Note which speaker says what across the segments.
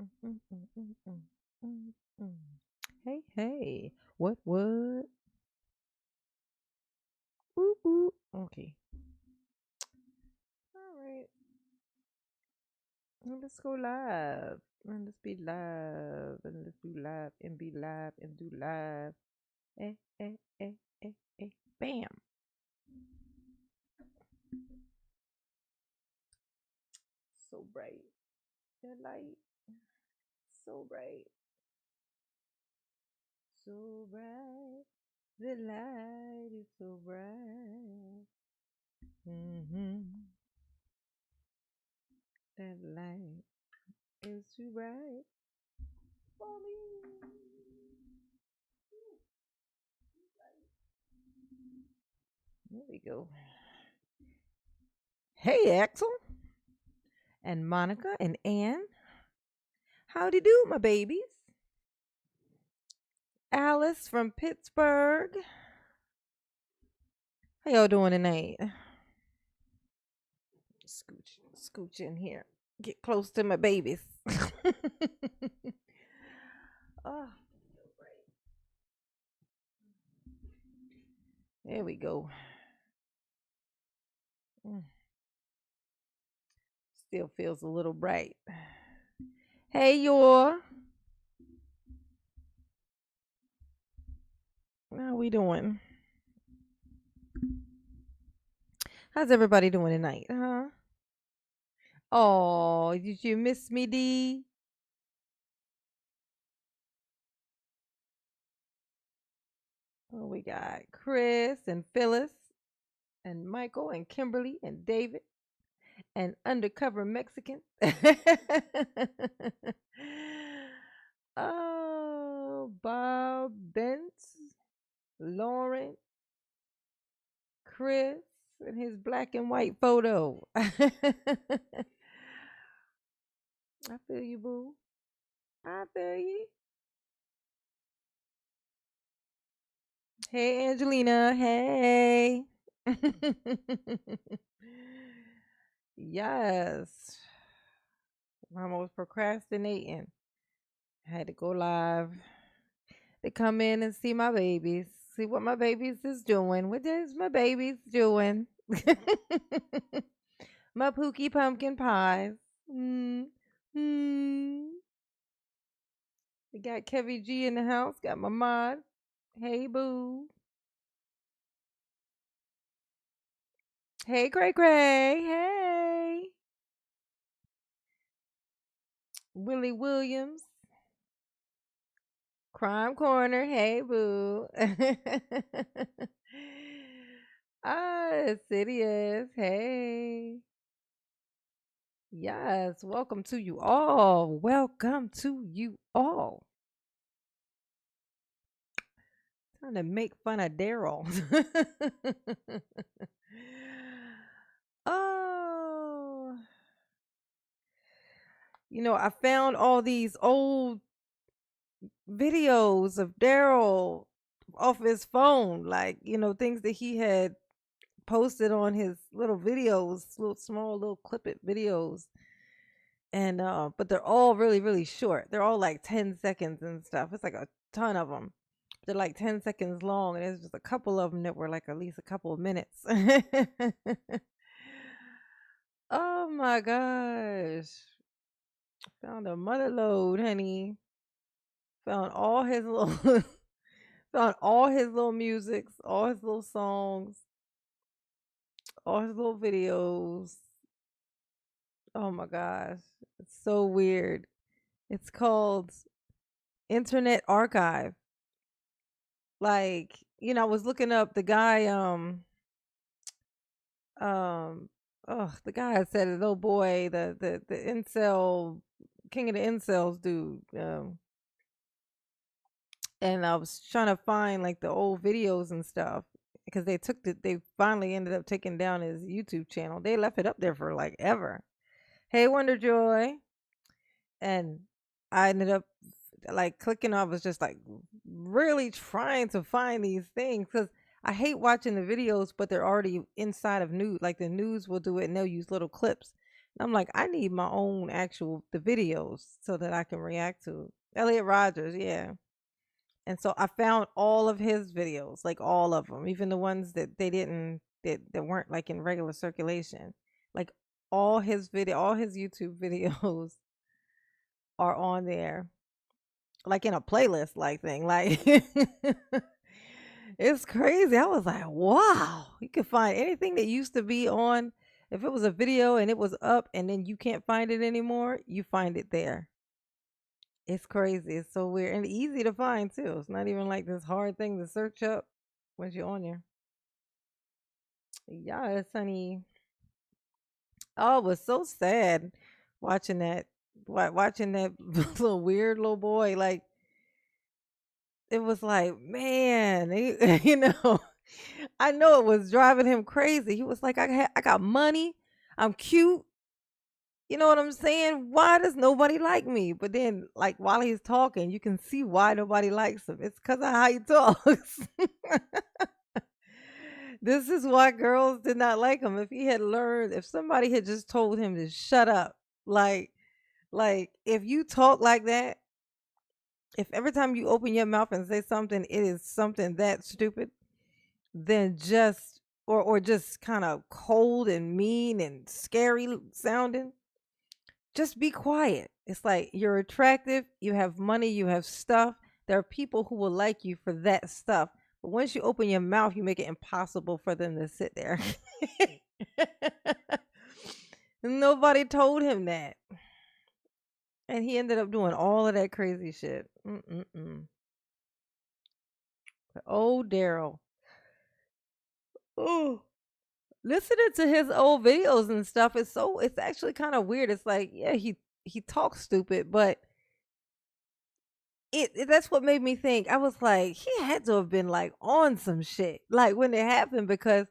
Speaker 1: Mm, mm, mm, mm, mm, mm. Hey, hey. What? Ooh, ooh. Okay. All right. Let's go live. And let's be live. And let's do live and be live and do live. Eh, eh, eh, eh, eh. Bam. So bright. That light. So bright. So bright. The light is so bright. Mm-hmm. That light is too bright for me. There we go. Hey, Axel and Monica and Ann. Howdy do, my babies. Alice from Pittsburgh. How y'all doing tonight? Scooch in here. Get close to my babies. Oh, there we go. Mm, still feels a little bright. Hey, y'all. How we doing? How's everybody doing tonight, huh? Oh, did you miss me, D? Oh, we got Chris and Phyllis and Michael and Kimberly and David and undercover Mexican. Oh, Bob Bentz, Lauren, Chris, and his black and white photo. I feel you, boo. I feel you. Hey, Angelina. Hey. Yes. Mama was procrastinating. I had to go live to come in and see my babies. See what my babies is doing. What is my babies doing? My pookie pumpkin pies. Mm, mm. We got Kevy G in the house. Got my mod. Hey, boo. Hey, Cray Cray. Hey. Willie Williams. Crime Corner. Hey, boo. Sidious. Hey. Yes. Welcome to you all. Welcome to you all. Trying to make fun of Daryl. Oh, I found all these old videos of Daryl off his phone, like, things that he had posted on his little videos, little small little clip it videos. And but they're all really, really short. They're all like 10 seconds and stuff. It's like a ton of them. They're like 10 seconds long, and there's just a couple of them that were like at least a couple of minutes. Oh my gosh. Found a mother load, honey. Found all his little found all his little musics, all his little songs, all his little videos. Oh my gosh. It's so weird. It's called Internet Archive. Like, I was looking up the guy, um, oh, the guy said it, oh boy, the incel, king of the incels dude. And I was trying to find like the old videos and stuff because they finally ended up taking down his YouTube channel. They left it up there for like ever. Hey, Wonder Joy. And I ended up like clicking. I was just like really trying to find these things because I hate watching the videos, but they're already inside of news. Like the news will do it and they'll use little clips. I'm like, I need my own actual the videos so that I can react to Elliot Rogers, yeah. And so I found all of his videos, like all of them, even the ones that they didn't that weren't like in regular circulation. Like all his YouTube videos are on there, like in a playlist like thing. Like it's crazy. I was like, wow, you can find anything that used to be on. If it was a video and it was up and then you can't find it anymore, you find it there. It's crazy. It's so weird and easy to find too. It's not even like this hard thing to search up once you're on there. Yes, honey. Oh, it was so sad watching that. Watching that little weird little boy. Like it was like, man, I know it was driving him crazy. He was like, I got money. I'm cute. You know what I'm saying? Why does nobody like me? But then, like, while he's talking, you can see why nobody likes him. It's because of how he talks. This is why girls did not like him. If he had learned, if somebody had just told him to shut up, like, if you talk like that, if every time you open your mouth and say something, it is something that stupid, then just or just kind of cold and mean and scary sounding, just be quiet. It's like you're attractive, you have money, you have stuff. There are people who will like you for that stuff. But once you open your mouth, you make it impossible for them to sit there. Nobody told him that. And he ended up doing all of that crazy shit. Mm-mm-mm. Oh, Daryl. Oh, listening to his old videos and stuff is it's actually kind of weird. It's like, yeah, he talks stupid, but that's what made me think. I was like, he had to have been like on some shit, like when it happened, because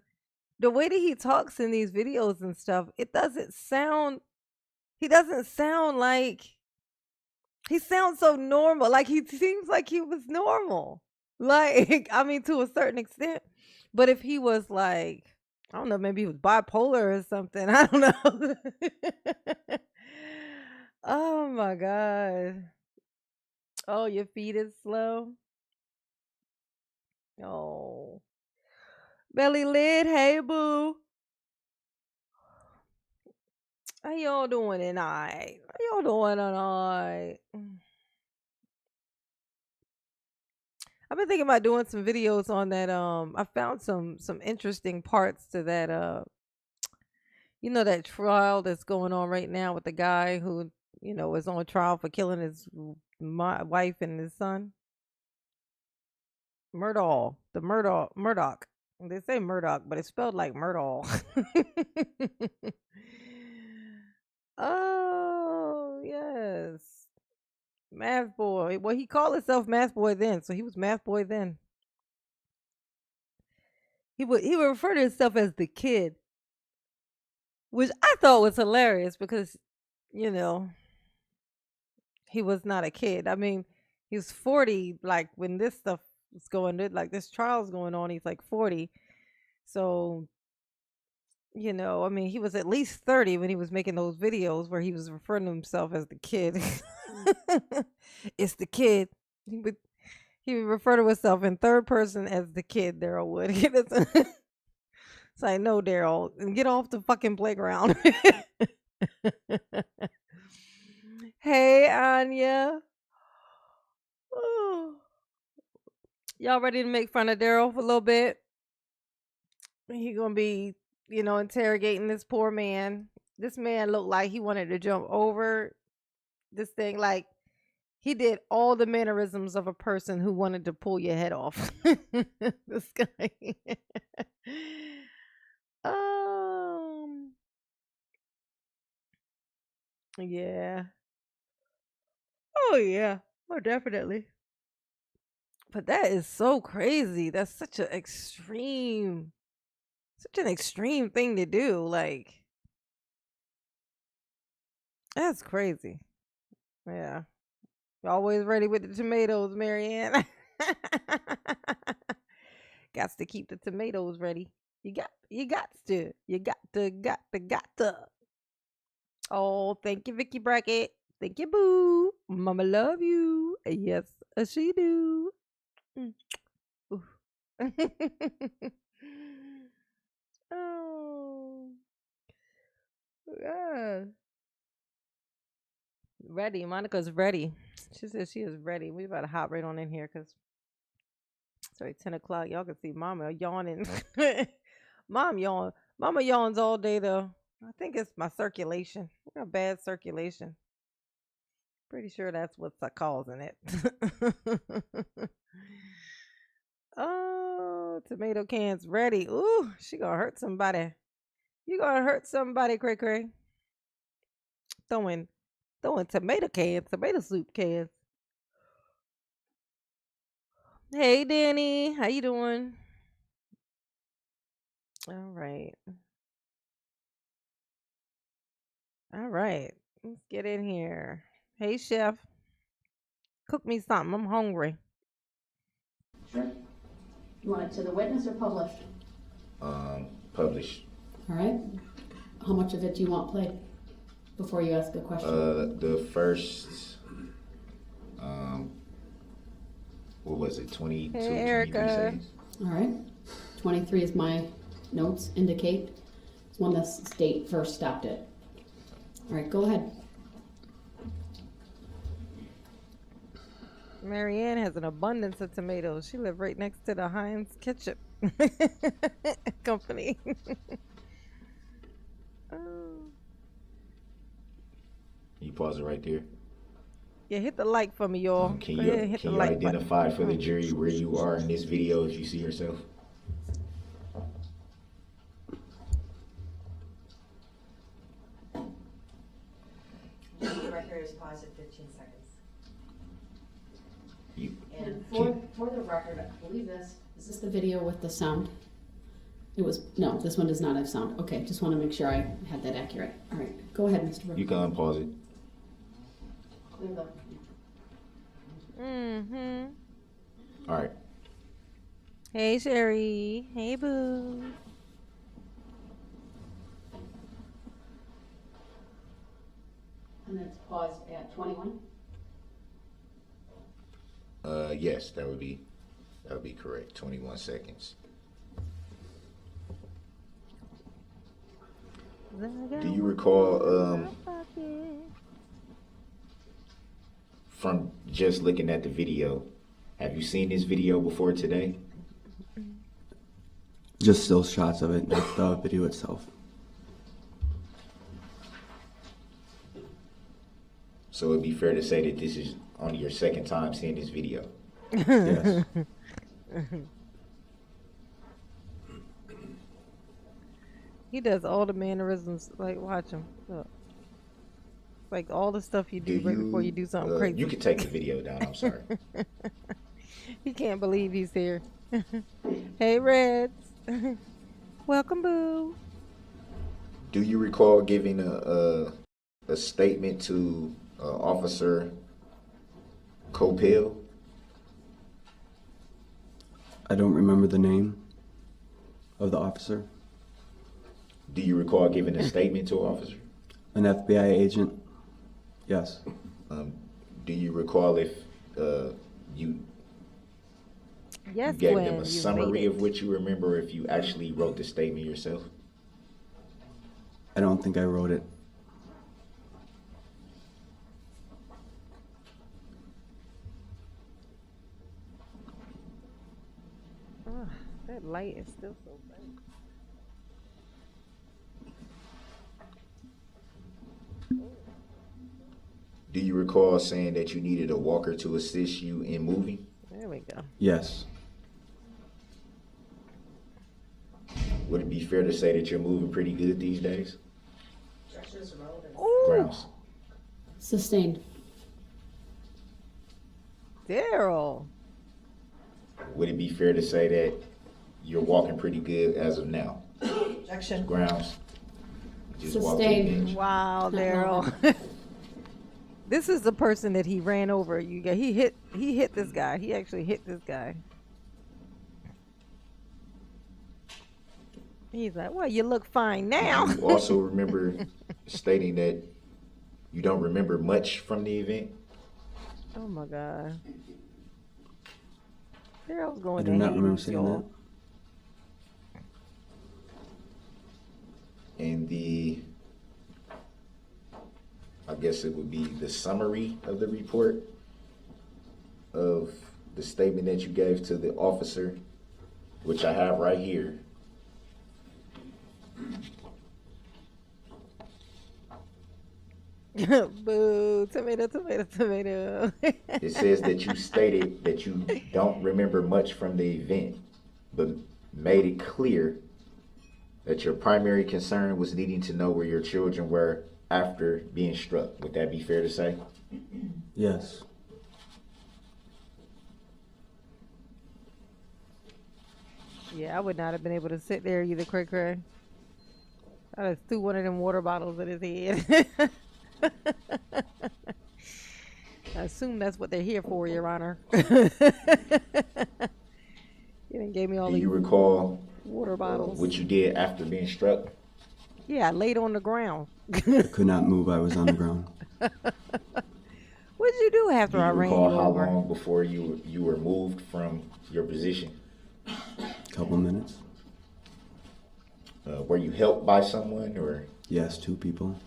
Speaker 1: the way that he talks in these videos and stuff, he doesn't sound like he sounds so normal. Like he seems like he was normal. Like, I mean, to a certain extent. But if he was like, I don't know, maybe he was bipolar or something. I don't know. Oh my God. Oh, your feet is slow. Oh. Belly lid, hey boo. How y'all doing tonight? How y'all doing tonight? I've been thinking about doing some videos on that. I found some interesting parts to that. That trial that's going on right now with the guy who is on trial for killing his wife and his son. Murdaugh, the Murdoch. They say Murdoch, but it's spelled like Murdaugh. Oh yes, Math Boy. Well, he called himself Math Boy then, so he was Math Boy then. He would refer to himself as the kid, which I thought was hilarious because you know he was not a kid. I mean, he was 40. Like when this stuff was going, like this trial's going on, he's like 40. So I mean, he was at least 30 when he was making those videos where he was referring to himself as the kid. It's the kid. He would refer to himself in third person as the kid, Daryl would. It's like, no, Daryl, and get off the fucking playground. Hey, Anya. Oh, y'all ready to make fun of Daryl for a little bit? He gonna be, interrogating this poor man. This man looked like he wanted to jump over this thing. Like he did all the mannerisms of a person who wanted to pull your head off. This guy. um. Yeah. Oh yeah. Oh, definitely. But that is so crazy. That's such an extreme thing to do. Like, that's crazy. Yeah. Always ready with the tomatoes, Marianne. Got to keep the tomatoes ready. You got to. You got to. Oh, thank you, Vicky Brackett. Thank you, boo. Mama love you. Yes, she do. Mm. Ooh. Oh, yeah. Ready. Monica's ready. She says she is ready. We about to hop right on in here because it's already 10 o'clock. Y'all can see Mama yawning. Mom yawn. Mama yawns all day though. I think it's my circulation. I got bad circulation. Pretty sure that's what's causing it. Oh, tomato cans ready. Ooh, she gonna hurt somebody. You gonna hurt somebody, Cray Cray. Throwing tomato cans, tomato soup cans. Hey Danny, how you doing? All right. All right. Let's get in here. Hey chef, cook me something. I'm hungry.
Speaker 2: Sure. You want it to the witness or published?
Speaker 3: Published.
Speaker 2: All right. How much of it do you want played before you ask a question?
Speaker 3: The first, what was it, 22,
Speaker 1: Hey,
Speaker 3: 23
Speaker 1: Erica.
Speaker 3: seconds?
Speaker 2: All right. 23 is my notes indicate. It's when the state first stopped it. All right, go ahead.
Speaker 1: Marianne has an abundance of tomatoes. She lives right next to the Heinz Ketchup company. Oh.
Speaker 3: You pause it right there.
Speaker 1: Yeah, hit the like for me, y'all.
Speaker 3: Can
Speaker 1: Go
Speaker 3: you
Speaker 1: ahead and hit
Speaker 3: can
Speaker 1: the
Speaker 3: you
Speaker 1: like
Speaker 3: identify
Speaker 1: button.
Speaker 3: for the jury where you are in this video if you see yourself?
Speaker 4: The record is paused at 15 seconds.
Speaker 3: You
Speaker 2: And
Speaker 3: can,
Speaker 2: for the record, I believe this. Is this the video with the sound? It was, no, this one does not have sound. Okay, just want to make sure I had that accurate. All right, go ahead, Mr. Brooks.
Speaker 3: you can unpause it.
Speaker 2: Clear the.
Speaker 1: Mm-hmm.
Speaker 3: All right.
Speaker 1: Hey, Sherry. Hey, boo.
Speaker 2: And it's paused at 21.
Speaker 3: Yes, that would be correct. 21 seconds. Do you recall from just looking at the video, have you seen this video before today?
Speaker 5: Just still shots of it, not the video itself.
Speaker 3: So it'd be fair to say that this is only your second time seeing this video.
Speaker 5: Yes.
Speaker 1: He does all the mannerisms. Like, watch him. Look. Like all the stuff you do right before you do something crazy.
Speaker 3: You can take the video down, I'm sorry.
Speaker 1: He can't believe he's here. Hey, Reds. Welcome, boo.
Speaker 3: Do you recall giving a statement to Officer Copel?
Speaker 5: I don't remember the name of the officer.
Speaker 3: Do you recall giving a statement to an officer?
Speaker 5: An FBI agent? Yes.
Speaker 3: Do you recall if you
Speaker 1: Yes,
Speaker 3: gave
Speaker 1: Gwen,
Speaker 3: them a
Speaker 1: you
Speaker 3: summary
Speaker 1: made it.
Speaker 3: of what you remember, if you actually wrote the statement yourself?
Speaker 5: I don't think I wrote it.
Speaker 1: Oh, that light is still so bright.
Speaker 3: Do you recall saying that you needed a walker to assist you in moving?
Speaker 1: There we go.
Speaker 5: Yes.
Speaker 3: Would it be fair to say that you're moving pretty good these days?
Speaker 4: Objections are relevant.
Speaker 1: Ooh,
Speaker 3: Grounds.
Speaker 2: Sustained.
Speaker 1: Daryl.
Speaker 3: Would it be fair to say that you're walking pretty good as of now?
Speaker 4: Objection.
Speaker 3: Grounds. Just walk
Speaker 2: Sustained.
Speaker 3: through the bench.
Speaker 1: Wow,
Speaker 2: Not
Speaker 1: Daryl. This is the person that he ran over. You got he hit this guy. He actually hit this guy. He's like, well, you look fine now.
Speaker 3: You also remember stating that You don't remember much from the event?
Speaker 1: Oh my God. Darrell's
Speaker 5: I
Speaker 1: going
Speaker 5: do
Speaker 1: to
Speaker 5: not remember
Speaker 1: Hades,
Speaker 5: saying that.
Speaker 1: y'all.
Speaker 3: And I guess it would be the summary of the report of the statement that you gave to the officer, which I have right here.
Speaker 1: Boo, tomato, tomato, tomato.
Speaker 3: It says that you stated that you don't remember much from the event, but made it clear that your primary concern was needing to know where your children were after being struck. Would that be fair to say?
Speaker 5: Yes.
Speaker 1: Yeah, I would not have been able to sit there either, Cray Cray. I'd have threw one of them water bottles at his head. I assume that's what they're here for, Your Honor. You done gave me all
Speaker 3: Do
Speaker 1: these
Speaker 3: you recall
Speaker 1: water bottles.
Speaker 3: what you did after being struck?
Speaker 1: Yeah, I laid on the ground.
Speaker 5: I could not move. I was on the ground.
Speaker 1: What did you do after
Speaker 3: Do
Speaker 1: I
Speaker 3: you
Speaker 1: ran you
Speaker 3: recall how
Speaker 1: over?
Speaker 3: long before you were moved from your position?
Speaker 5: Couple minutes.
Speaker 3: Were you helped by someone, or
Speaker 5: Yes, 2 people.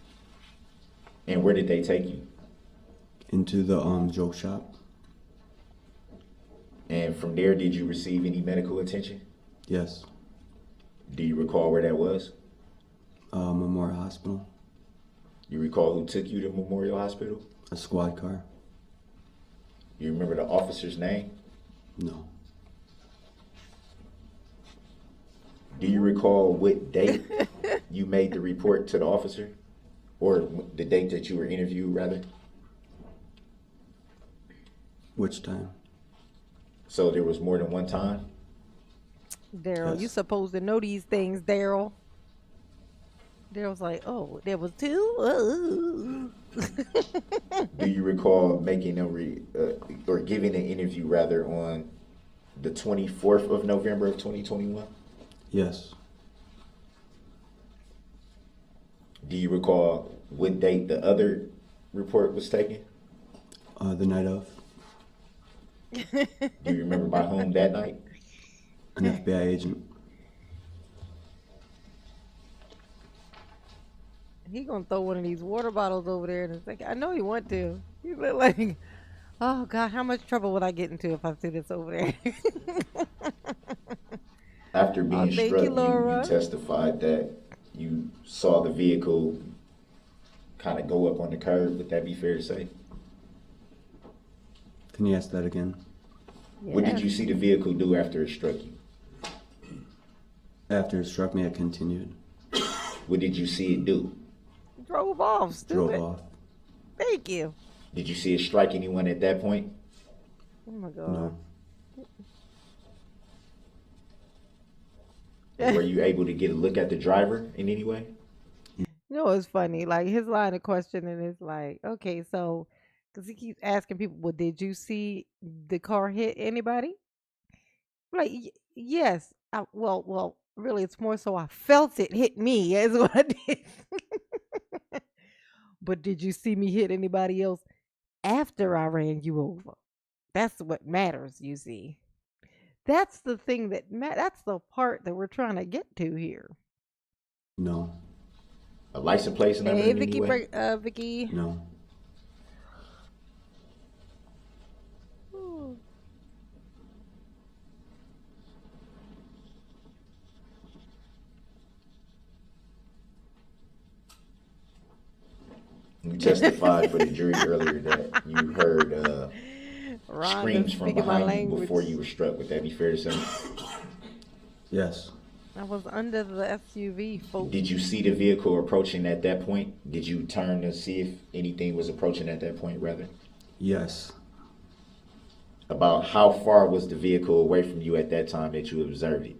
Speaker 3: and where did they take you?
Speaker 5: Into the joke shop.
Speaker 3: And from there, did you receive any medical attention?
Speaker 5: Yes.
Speaker 3: Do you recall where that was?
Speaker 5: Memorial Hospital.
Speaker 3: You recall who took you to Memorial Hospital?
Speaker 5: A squad car.
Speaker 3: You remember the officer's name?
Speaker 5: No.
Speaker 3: Do you recall what date you made the report to the officer? Or the date that you were interviewed, rather?
Speaker 5: Which time?
Speaker 3: So there was more than one time?
Speaker 1: Daryl, you
Speaker 5: Yes.
Speaker 1: supposed to know these things, Daryl. Daryl's like, oh, there was 2? Ooh.
Speaker 3: Do you recall making or giving an interview, rather, on the 24th of November of 2021?
Speaker 5: Yes.
Speaker 3: Do you recall what date the other report was taken?
Speaker 5: The night of.
Speaker 3: Do you remember by whom that night?
Speaker 5: An FBI agent.
Speaker 1: He gonna throw one of these water bottles over there, and it's like, I know you want to. You look like, oh God, how much trouble would I get into if I threw this over there?
Speaker 3: After being
Speaker 1: thank
Speaker 3: struck,
Speaker 1: you, Laura.
Speaker 3: you testified that you saw the vehicle kind of go up on the curb. Would that be fair to say?
Speaker 5: Can you ask that again?
Speaker 3: What did you see the vehicle do after it struck you?
Speaker 5: After it struck me, I continued.
Speaker 3: What did you see it do?
Speaker 1: Drove off, stupid.
Speaker 5: Drove off.
Speaker 1: Thank you.
Speaker 3: Did you see it strike anyone at that point?
Speaker 1: Oh my God.
Speaker 5: No.
Speaker 3: Were you able to get a look at the driver in any way?
Speaker 1: You know, it's funny. Like his line of questioning is like, okay, so, because he keeps asking people, well, did you see the car hit anybody? Like, yes. Well, really, it's more so I felt it hit me, is what I did. But did you see me hit anybody else after I ran you over? That's what matters, you see. That's the thing that's the part that we're trying to get to here.
Speaker 5: No.
Speaker 3: A license plate number
Speaker 1: Hey,
Speaker 3: in any way?
Speaker 1: Vicky.
Speaker 5: No.
Speaker 1: Ooh.
Speaker 3: You testified for the jury earlier that you heard
Speaker 1: Rhonda
Speaker 3: screams from
Speaker 1: speaking my
Speaker 3: behind you
Speaker 1: language.
Speaker 3: before you were struck. Would that be fair to say?
Speaker 5: Yes.
Speaker 1: I was under the SUV, folks.
Speaker 3: Did you see the vehicle approaching at that point? Did you turn to see if anything was approaching at that point, rather?
Speaker 5: Yes.
Speaker 3: About how far was the vehicle away from you at that time that you observed it?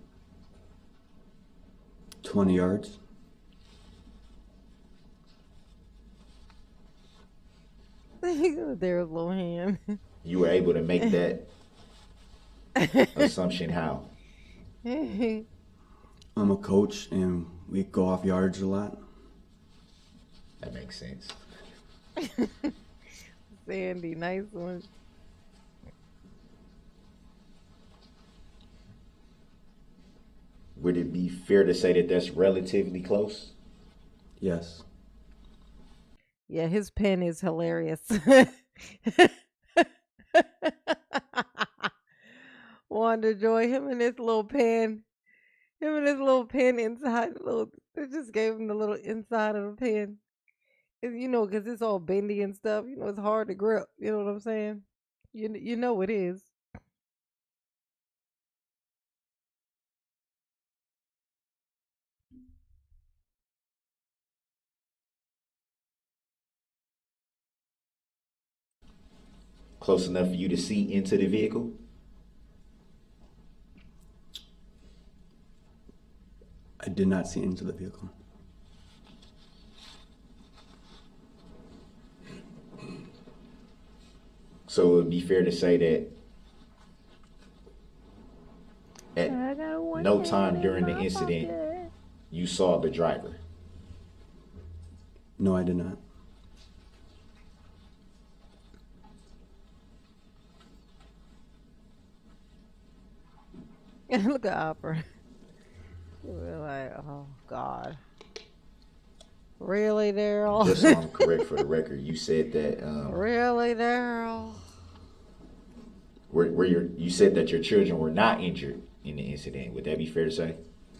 Speaker 5: 20 yards.
Speaker 1: There's Lohan.
Speaker 3: You were able to make that assumption how?
Speaker 5: I'm a coach and we go off yards a lot.
Speaker 3: That makes sense.
Speaker 1: Sandy, nice one.
Speaker 3: Would it be fair to say that that's relatively close?
Speaker 5: Yes.
Speaker 1: Yeah, his pen is hilarious. Wonder Joy, him and his little pen. Him and his little pen inside the little. They just gave him the little inside of the pen. You know, because it's all bendy and stuff. You know, it's hard to grip. You know what I'm saying? You know it is.
Speaker 3: Close enough for you to see into the vehicle?
Speaker 5: I did not see into the vehicle.
Speaker 3: So it would be fair to say that at
Speaker 1: I got one
Speaker 3: no time
Speaker 1: hand
Speaker 3: during
Speaker 1: in
Speaker 3: the
Speaker 1: my
Speaker 3: incident
Speaker 1: pocket.
Speaker 3: you saw the driver.
Speaker 5: No, I did not.
Speaker 1: Look at Opera. We're like, oh God. Really, Daryl?
Speaker 3: Just so I'm correct for the record, you said that
Speaker 1: Really, Daryl?
Speaker 3: you said that your children were not injured in the incident. Would that be fair to say?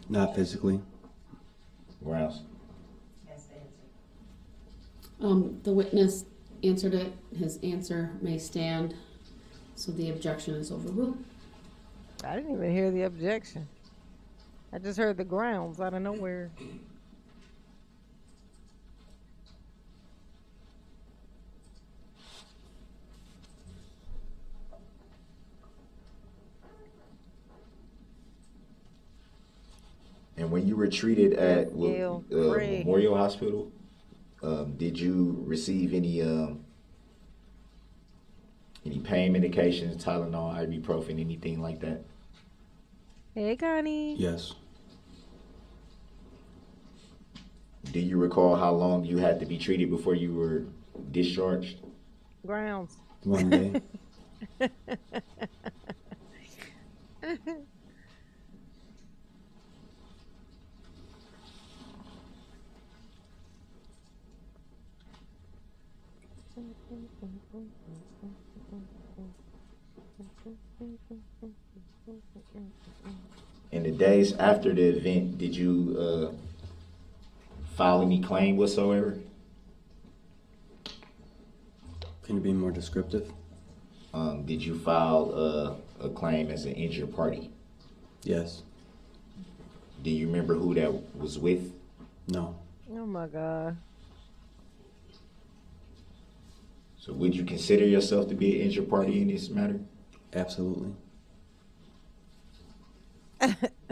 Speaker 5: Not physically.
Speaker 3: Grounds.
Speaker 4: Yes, they answered.
Speaker 2: The witness answered it. His answer may stand. So the objection is overruled.
Speaker 1: I didn't even hear the objection. I just heard the grounds out of nowhere.
Speaker 3: And when you were treated at
Speaker 1: Yale, Craig.
Speaker 3: Memorial Hospital, did you receive any pain medications, Tylenol, ibuprofen, anything like that?
Speaker 1: Hey, Connie.
Speaker 5: Yes.
Speaker 3: Do you recall how long you had to be treated before you were discharged?
Speaker 1: Grounds.
Speaker 5: 1 day.
Speaker 3: In the days after the event, did you file any claim whatsoever?
Speaker 5: Can you be more descriptive?
Speaker 3: Did you file a claim as an injured party?
Speaker 5: Yes.
Speaker 3: Do you remember who that was with?
Speaker 5: No.
Speaker 1: Oh my God.
Speaker 3: So would you consider yourself to be an injured party in this matter?
Speaker 5: Absolutely.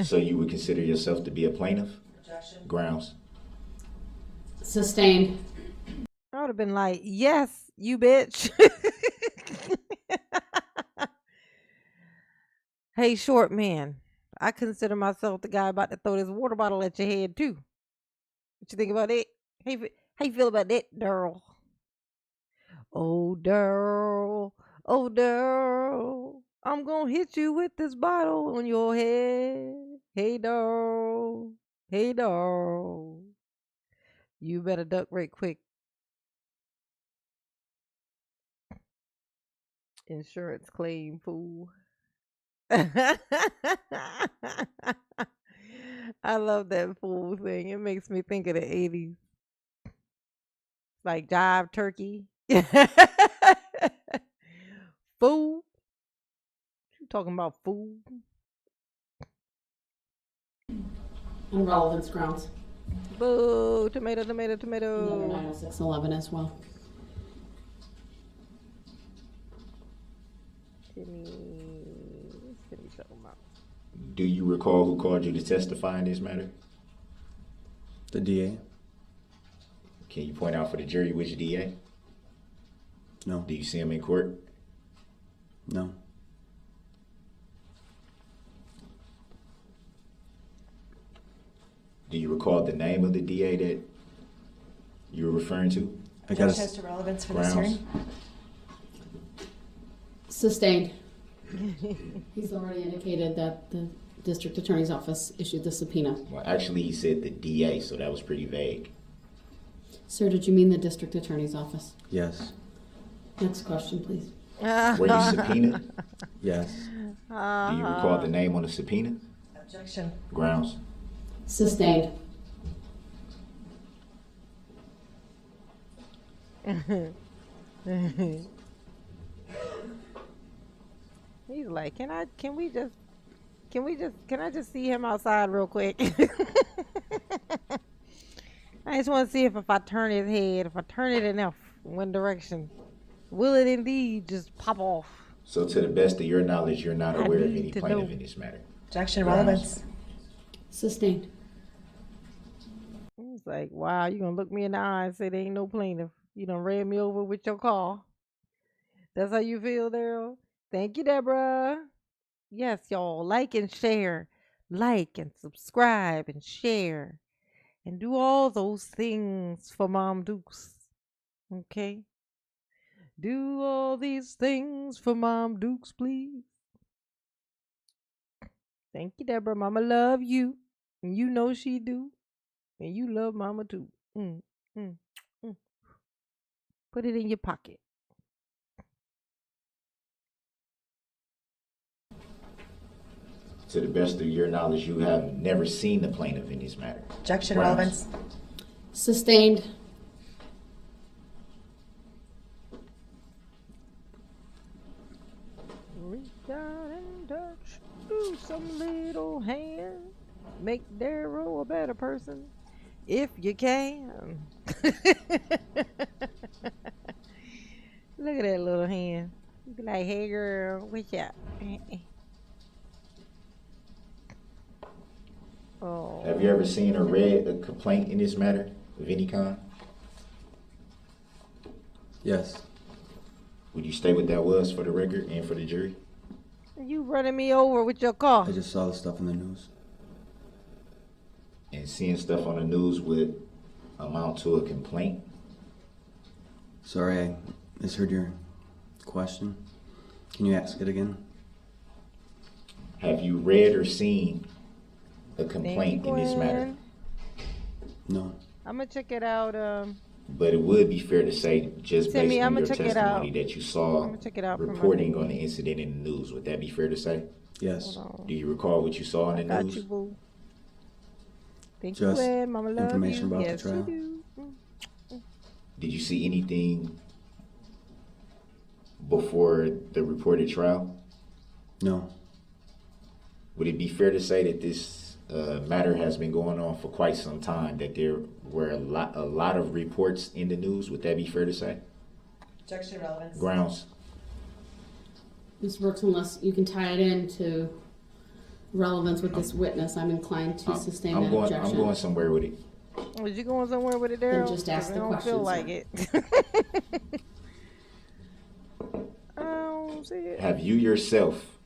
Speaker 3: So you would consider yourself to be a plaintiff?
Speaker 4: Objection.
Speaker 3: Grounds.
Speaker 2: Sustained.
Speaker 1: I would have been like, yes, you bitch. Hey, short man. I consider myself the guy about to throw this water bottle at your head, too. What you think about it? How you feel about that, Daryl? Oh, Daryl. Oh, Daryl. I'm gonna hit you with this bottle on your head. Hey, Daryl. Hey, Daryl. You better duck right quick. Insurance claim, fool. I love that fool thing. It makes me think of the 80s. Like Jive Turkey. Fool. You talking about fool?
Speaker 2: On relevance grounds.
Speaker 1: Boo. Tomato, tomato,
Speaker 2: Another
Speaker 1: tomato.
Speaker 2: 90611 as well.
Speaker 1: Timmy. What's Timmy talking about?
Speaker 3: Do you recall who called you to testify in this matter?
Speaker 5: The DA?
Speaker 3: Can you point out for the jury which DA?
Speaker 5: No.
Speaker 3: Do you see him in court?
Speaker 5: No.
Speaker 3: Do you recall the name of the DA that you were referring to?
Speaker 5: I gotta.
Speaker 4: Objection as to relevance for this
Speaker 3: Grounds.
Speaker 4: hearing.
Speaker 2: Sustained. He's already indicated that the district attorney's office issued the subpoena.
Speaker 3: Well, actually, he said the DA, so that was pretty vague.
Speaker 2: Sir, did you mean the district attorney's office?
Speaker 5: Yes.
Speaker 2: Next question, please.
Speaker 3: Were you subpoenaed?
Speaker 5: Yes.
Speaker 3: Do you recall the name on the subpoena?
Speaker 4: Objection.
Speaker 3: Grounds.
Speaker 2: Sustained.
Speaker 1: He's like, can I just see him outside real quick? I just want to see if I turn his head, if I turn it enough one direction, will it indeed just pop off?
Speaker 3: So, to the best of your knowledge, you're not
Speaker 1: I
Speaker 3: aware of
Speaker 1: need
Speaker 3: any
Speaker 1: to
Speaker 3: plaintiff
Speaker 1: know.
Speaker 3: in this matter.
Speaker 4: Objection.
Speaker 3: Grounds.
Speaker 4: Relevance.
Speaker 2: Sustained.
Speaker 1: He's like, wow, you gonna look me in the eye and say there ain't no plaintiff. You done ran me over with your car. That's how you feel, Daryl? Thank you, Deborah. Yes, y'all, like and share. Like and subscribe and share. And do all those things for Mom Dukes. Okay? Do all these things for Mom Dukes, please. Thank you, Deborah. Mama love you. And you know she do. And you love Mama too. Mm, mm, mm. Put it in your pocket.
Speaker 3: To the best of your knowledge, you have never seen the plaintiff in this matter.
Speaker 4: Objection.
Speaker 3: Grounds.
Speaker 4: Relevance.
Speaker 2: Sustained.
Speaker 1: Reach out and touch. Do some little hand. Make Darryl a better person. If you can. Look at that little hand. You be like, hey girl, what's up? Oh.
Speaker 3: Have you ever seen or read a complaint in this matter of any kind?
Speaker 5: Yes.
Speaker 3: Would you state what that was for the record and for the jury?
Speaker 1: You running me over with your car.
Speaker 5: I just saw the stuff in the news.
Speaker 3: And seeing stuff on the news would amount to a complaint?
Speaker 5: Sorry, I misheard your question. Can you ask it again?
Speaker 3: Have you read or seen a complaint in this matter?
Speaker 5: No.
Speaker 1: I'm gonna check it out.
Speaker 3: But it would be fair to say, just
Speaker 1: Timmy,
Speaker 3: based on
Speaker 1: I'ma
Speaker 3: your
Speaker 1: check it
Speaker 3: testimony,
Speaker 1: out.
Speaker 3: that you saw
Speaker 1: I'ma check it out from my
Speaker 3: reporting
Speaker 1: news.
Speaker 3: on the incident in the news. Would that be fair to say?
Speaker 5: Yes.
Speaker 1: Hold on.
Speaker 3: Do you recall what you saw in the
Speaker 1: Got
Speaker 3: news?
Speaker 1: you, boo. Thank
Speaker 5: Just
Speaker 1: you, Ed. Mama love
Speaker 5: information
Speaker 1: you.
Speaker 5: about the
Speaker 1: Yes,
Speaker 5: trial.
Speaker 1: you do.
Speaker 3: Did you see anything before the reported trial?
Speaker 5: No.
Speaker 3: Would it be fair to say that this matter has been going on for quite some time, that there were a lot of reports in the news? Would that be fair to say?
Speaker 4: Objection. Relevance.
Speaker 3: Grounds.
Speaker 2: Ms. Brooks, unless you can tie it into relevance with this witness, I'm inclined to sustain that objection.
Speaker 3: I'm going somewhere with it.
Speaker 1: Was you going somewhere with it,
Speaker 2: Then
Speaker 1: Daryl?
Speaker 2: just ask
Speaker 1: 'Cause
Speaker 2: the
Speaker 1: I don't
Speaker 2: question,
Speaker 1: feel
Speaker 2: sir.
Speaker 1: like it. I don't see it.
Speaker 3: Have you yourself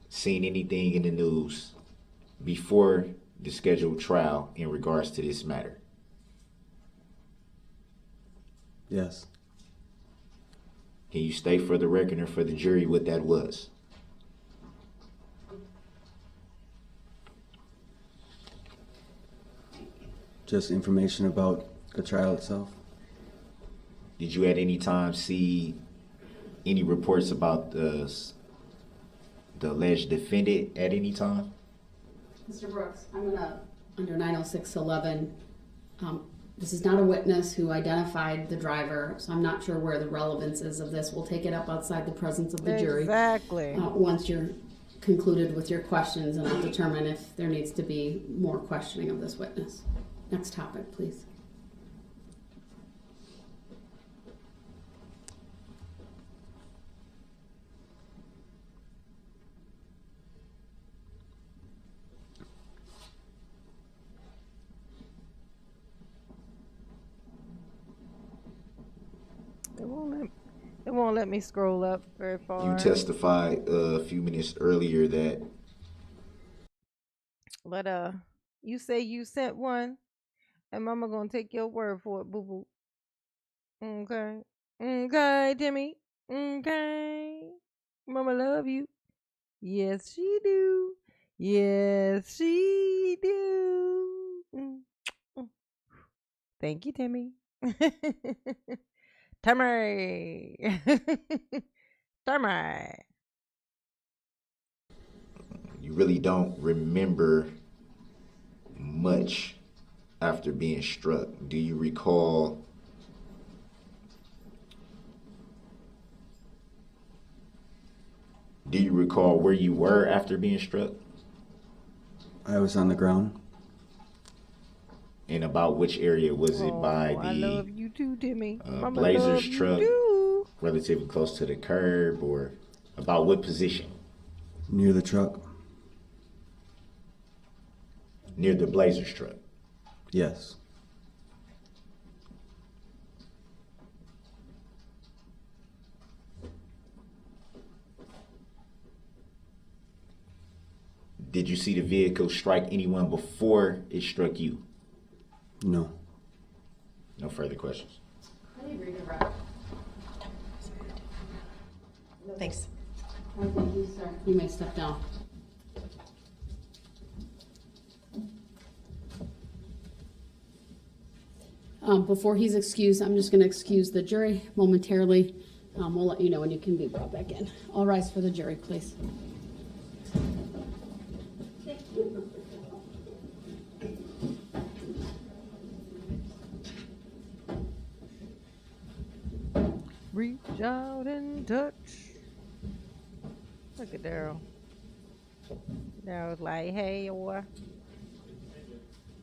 Speaker 3: seen anything in the news before the scheduled trial in regards to this matter?
Speaker 5: Yes.
Speaker 3: Can you state for the record and for the jury what that was?
Speaker 5: Just information about the trial itself.
Speaker 3: Did you at any time see any reports about the alleged defendant at any time?
Speaker 2: Mr. Brooks, I'm gonna, under 906.11, this is not a witness who identified the driver, so I'm not sure where the relevance is of this. We'll take it up outside the presence of the jury.
Speaker 1: Exactly.
Speaker 2: Once you're concluded with your questions, and I'll determine if there needs to be more questioning of this witness. Next topic, please.
Speaker 1: It won't let me scroll up very far.
Speaker 3: You testified a few minutes earlier that
Speaker 1: But you say you sent one, and Mama gonna take your word for it, boo boo. Okay. Okay, Timmy. Okay. Mama love you. Yes, she do. Yes, she do. Mm. Thank you, Timmy. Timmy. Timmy.
Speaker 3: You really don't remember much after being struck. Do you recall where you were after being struck?
Speaker 5: I was on the ground.
Speaker 3: And about which area? Was it by
Speaker 1: Oh, I
Speaker 3: the
Speaker 1: love you too, Timmy. Mama
Speaker 3: Blazers
Speaker 1: love you
Speaker 3: truck,
Speaker 1: too.
Speaker 3: relatively close to the curb, or about what position?
Speaker 5: Near the truck?
Speaker 3: Near the Blazers truck.
Speaker 5: Yes.
Speaker 3: Did you see the vehicle strike anyone before it struck you?
Speaker 5: No.
Speaker 3: No further questions.
Speaker 2: How do you read your rep?
Speaker 4: Thanks.
Speaker 2: Oh, thank you, sir. You may step down. Before he's excused, I'm just going to excuse the jury momentarily. We'll let you know when you can be brought back in. All rise for the jury, please.
Speaker 1: Reach out and touch. Look at Daryl. Daryl's like, hey, boy.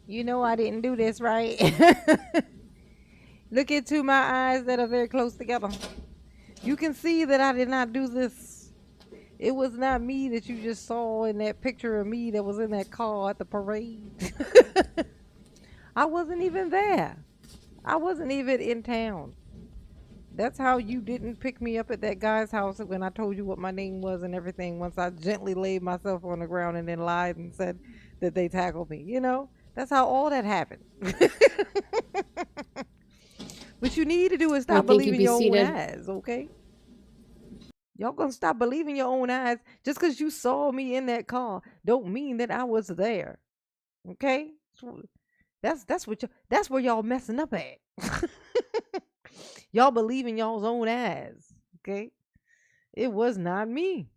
Speaker 1: You know I didn't do this, right? Look into my eyes that are very close together. You can see that I did not do this. It was not me that you just saw in that picture of me that was in that car at the parade. I wasn't even there. I wasn't even in town. That's how you didn't pick me up at that guy's house when I told you what my name was and everything, once I gently laid myself on the ground and then lied and said that they tackled me. You know, that's how all that happened. What you need to do is stop believing your own eyes, okay? Y'all gonna stop believing your own eyes. Just because you saw me in that car don't mean that I was there. Okay? That's where y'all messing up at. Y'all believe in y'all's own eyes. Okay? It was not me.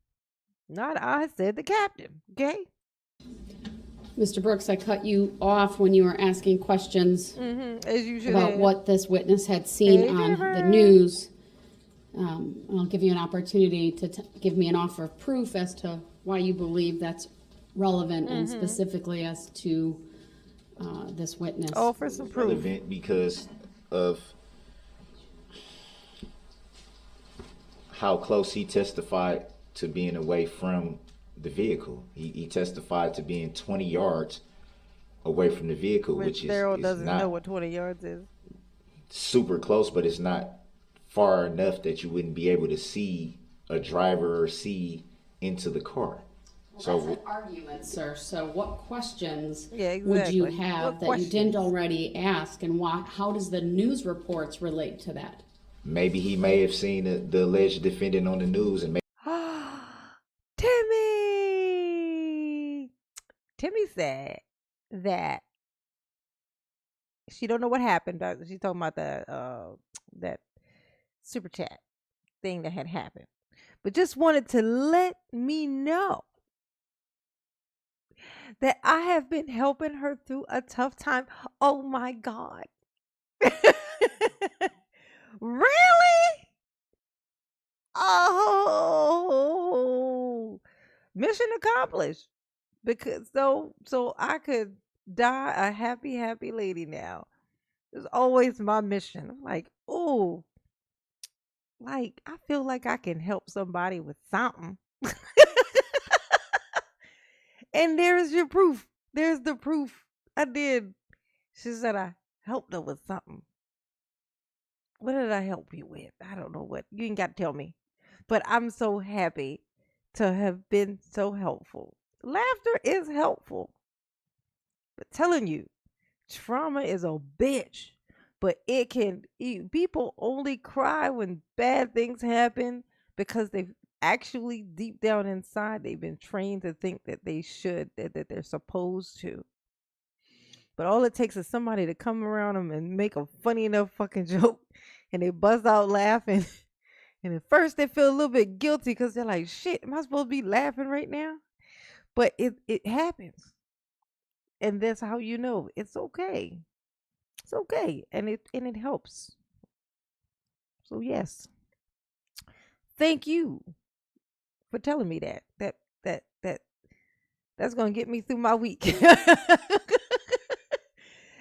Speaker 1: Not I, said the captain. Okay?
Speaker 2: Mr. Brooks, I cut you off when you were asking questions
Speaker 1: As you should
Speaker 2: about
Speaker 1: have.
Speaker 2: what this witness had seen
Speaker 1: Hey,
Speaker 2: on
Speaker 1: Jennifer.
Speaker 2: the news. I'll give you an opportunity to give me an offer of proof as to why you believe that's relevant and specifically as to this witness.
Speaker 1: Oh, for some proof.
Speaker 3: Relevant because of how close he testified to being away from the vehicle. He testified to being 20 yards away from the vehicle, which
Speaker 1: Daryl
Speaker 3: is
Speaker 1: doesn't know
Speaker 3: not
Speaker 1: what 20 yards is.
Speaker 3: super close, but it's not far enough that you wouldn't be able to see a driver or see into the car.
Speaker 2: Well, that's an argument, sir. So what questions
Speaker 1: Yeah,
Speaker 2: would you
Speaker 1: exactly.
Speaker 2: have
Speaker 1: What
Speaker 2: that you didn't
Speaker 1: questions?
Speaker 2: already ask, and how does the news reports relate to that?
Speaker 3: Maybe he may have seen the alleged defendant on the news and
Speaker 1: Timmy! Timmy said that she don't know what happened. She's talking about that super chat thing that had happened, but just wanted to let me know that I have been helping her through a tough time. Oh my God. Really? Oh, mission accomplished. Because so I could die a happy lady now. It's always my mission. I'm like, oh, like I feel like I can help somebody with something. And there's your proof. There's the proof. I did. She said I helped her with something. What did I help you with? I don't know what. You ain't got to tell me. But I'm so happy to have been so helpful. Laughter is helpful. But telling you, trauma is a bitch. But people only cry when bad things happen because they've actually deep down inside they've been trained to think that that they're supposed to. But all it takes is somebody to come around them and make a funny enough fucking joke, and they buzz out laughing. And at first they feel a little bit guilty because they're like, "Shit, am I supposed to be laughing right now?" But it happens, and that's how you know it's okay. It's okay, and it helps. So yes, thank you for telling me that. That's gonna get me through my week.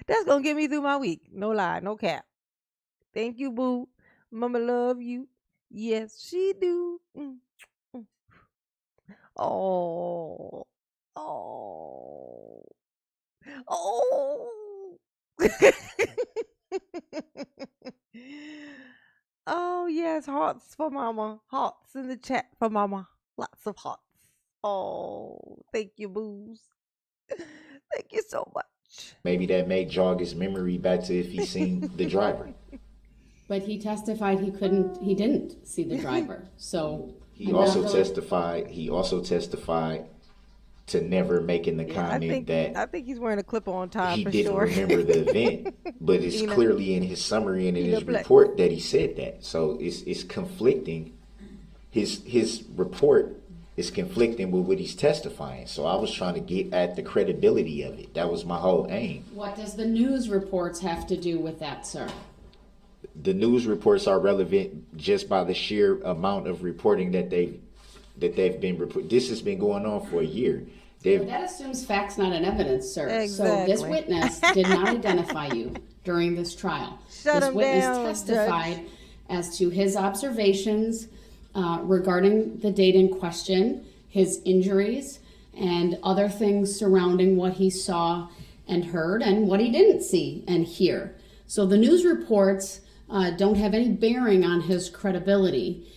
Speaker 1: That's gonna get me through my week. No lie, no cap. Thank you, boo. Mama love you. Yes, she do. Mm. Oh, oh, oh. Oh yes, hearts for mama. Hearts in the chat for mama. Lots of hearts. Oh, thank you, booze. Thank you so much.
Speaker 3: Maybe that may jog his memory back to if he seen the driver.
Speaker 2: But he testified he didn't see the driver. So
Speaker 3: He also testified to never making the comment
Speaker 1: I think he's wearing a clip-on tie
Speaker 3: he
Speaker 1: for
Speaker 3: didn't
Speaker 1: sure.
Speaker 3: remember the event, but it's
Speaker 1: You know.
Speaker 3: clearly in his summary and in his report that he said that. So it's conflicting. His report is conflicting with what he's testifying. So I was trying to get at the credibility of it. That was my whole aim.
Speaker 2: What does the news reports have to do with that, sir?
Speaker 3: The news reports are relevant just by the sheer amount of reporting that they've been report. This has been going on for a year.
Speaker 2: That assumes facts, not an evidence, sir.
Speaker 1: Exactly.
Speaker 2: So this witness did not identify you during this trial.
Speaker 1: Shut
Speaker 2: this
Speaker 1: him
Speaker 2: witness
Speaker 1: down,
Speaker 2: testified
Speaker 1: Judge.
Speaker 2: as to his observations regarding the date in question, his injuries, and other things surrounding what he saw and heard and what he didn't see and hear. So the news reports don't have any bearing on his credibility.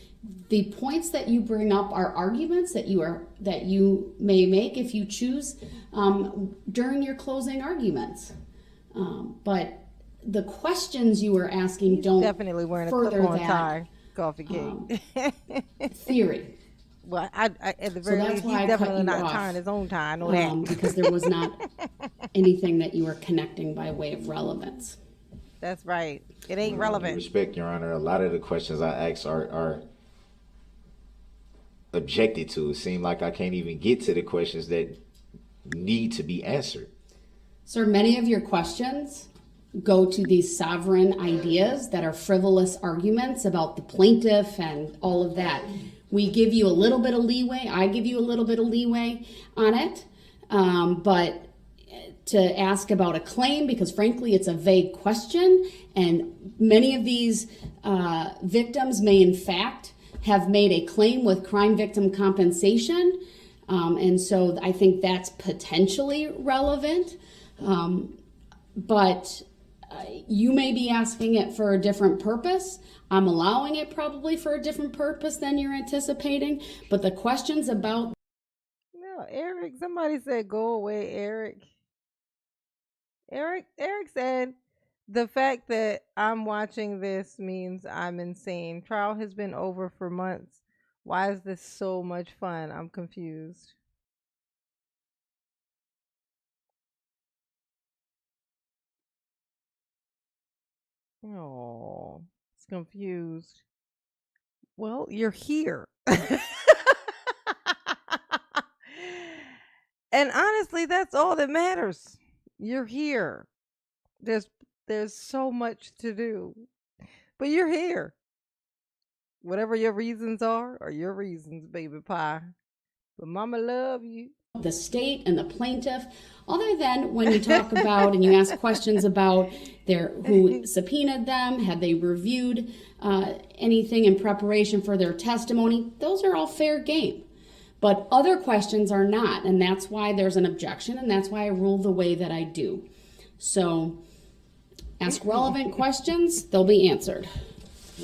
Speaker 2: The points that you bring up are arguments that you may make if you choose during your closing arguments. But the questions you were asking don't
Speaker 1: Definitely wearing a
Speaker 2: further
Speaker 1: clip-on
Speaker 2: that
Speaker 1: tie, Coffee King.
Speaker 2: theory.
Speaker 1: Well, I at the very
Speaker 2: that's
Speaker 1: least,
Speaker 2: why
Speaker 1: he's
Speaker 2: I cut
Speaker 1: definitely
Speaker 2: you
Speaker 1: not
Speaker 2: off.
Speaker 1: tying his own tie. I know that.
Speaker 2: Because there was not anything that you were connecting by way of relevance.
Speaker 1: That's right. It ain't relevant.
Speaker 3: Respect, Your Honor. A lot of the questions I ask are objected to. It seems like I can't even get to the questions that need to be answered.
Speaker 2: Sir, many of your questions go to these sovereign ideas that are frivolous arguments about the plaintiff and all of that. We give you a little bit of leeway. I give you a little bit of leeway on it. But to ask about a claim, because frankly, it's a vague question, and many of these victims may in fact have made a claim with crime victim compensation. And so I think that's potentially relevant. But you may be asking it for a different purpose. I'm allowing it probably for a different purpose than you're anticipating. But the questions about...
Speaker 1: No, Eric, somebody said, go away, Eric. Eric said, the fact that I'm watching this means I'm insane. Trial has been over for months. Why is this so much fun? I'm confused. Oh, it's confused. Well, you're here. And honestly, that's all that matters. You're here. There's so much to do. But you're here. Whatever your reasons are your reasons, baby pie. But mama love you.
Speaker 2: the state and the plaintiff, other than when you talk about and you ask questions about who subpoenaed them, have they reviewed anything in preparation for their testimony, those are all fair game. But other questions are not, and that's why there's an objection, and that's why I rule the way that I do. So ask relevant questions, they'll be answered.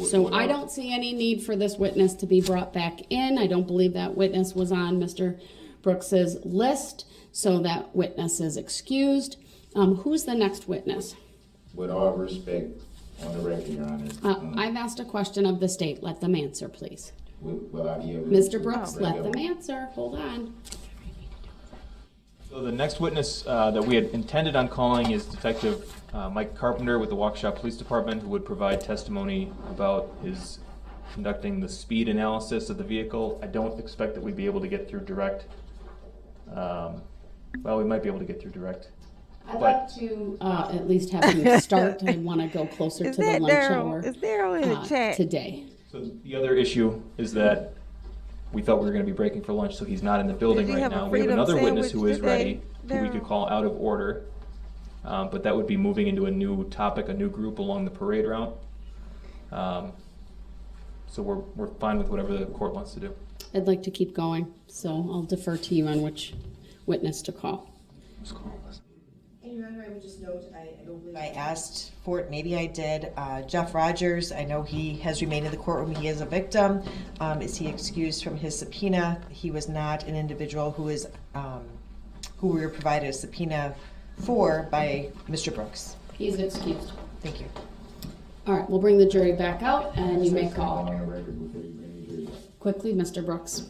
Speaker 2: So I don't see any need for this witness to be brought back in. I don't believe that witness was on Mr. Brooks's list, so that witness is excused. Who's the next witness?
Speaker 3: With all respect, on the record, Your Honor.
Speaker 2: I've asked a question of the state. Let them answer, please.
Speaker 3: Will I be able
Speaker 2: Mr. Brooks, let them answer. Hold on.
Speaker 6: So the next witness that we had intended on calling is Detective Mike Carpenter with the Waukesha Police Department, who would provide testimony about his conducting the speed analysis of the vehicle. I don't expect that we'd be able to get through direct. Well, we might be able to get through direct.
Speaker 2: I'd like to at least have him start. I want to go closer to the lunch hour.
Speaker 1: Is Darrell in the chat
Speaker 2: today?
Speaker 6: So the other issue is that we thought we were going to be breaking for lunch, so he's not in the building right now. We have another witness who is ready, who we could call out of order, but that would be moving into a new topic, a new group along the parade route. So we're fine with whatever the court wants to do.
Speaker 2: I'd like to keep going, so I'll defer to you on which witness to call.
Speaker 6: Let's call this.
Speaker 4: And Your Honor, I would just note, I don't believe I asked for it, maybe I did. Jeff Rogers, I know he has remained in the courtroom, he is a victim. Is he excused from his subpoena? He was not an individual who is, who we were provided a subpoena for by Mr. Brooks.
Speaker 2: He's excused.
Speaker 4: Thank you.
Speaker 2: All right, we'll bring the jury back out, and you may call.
Speaker 3: On the record before you bring the jury.
Speaker 2: Quickly, Mr. Brooks.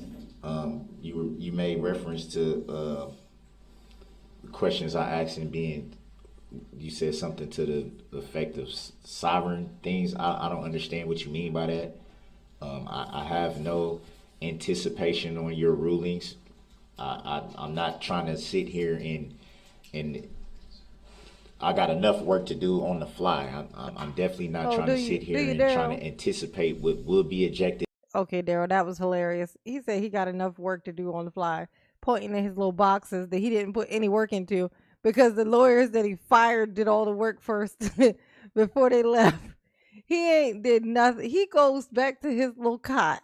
Speaker 3: You made reference to questions I asked, and you said something to the effect of sovereign things. I don't understand what you mean by that. I have no anticipation on your rulings. I'm not trying to sit here and I got enough work to do on the fly. I'm definitely not trying to sit here and trying to anticipate what will be ejected.
Speaker 1: Okay, Darrell, that was hilarious. He said he got enough work to do on the fly, pointing at his little boxes that he didn't put any work into because the lawyers that he fired did all the work first before they left. He ain't did nothing. He goes back to his little cot.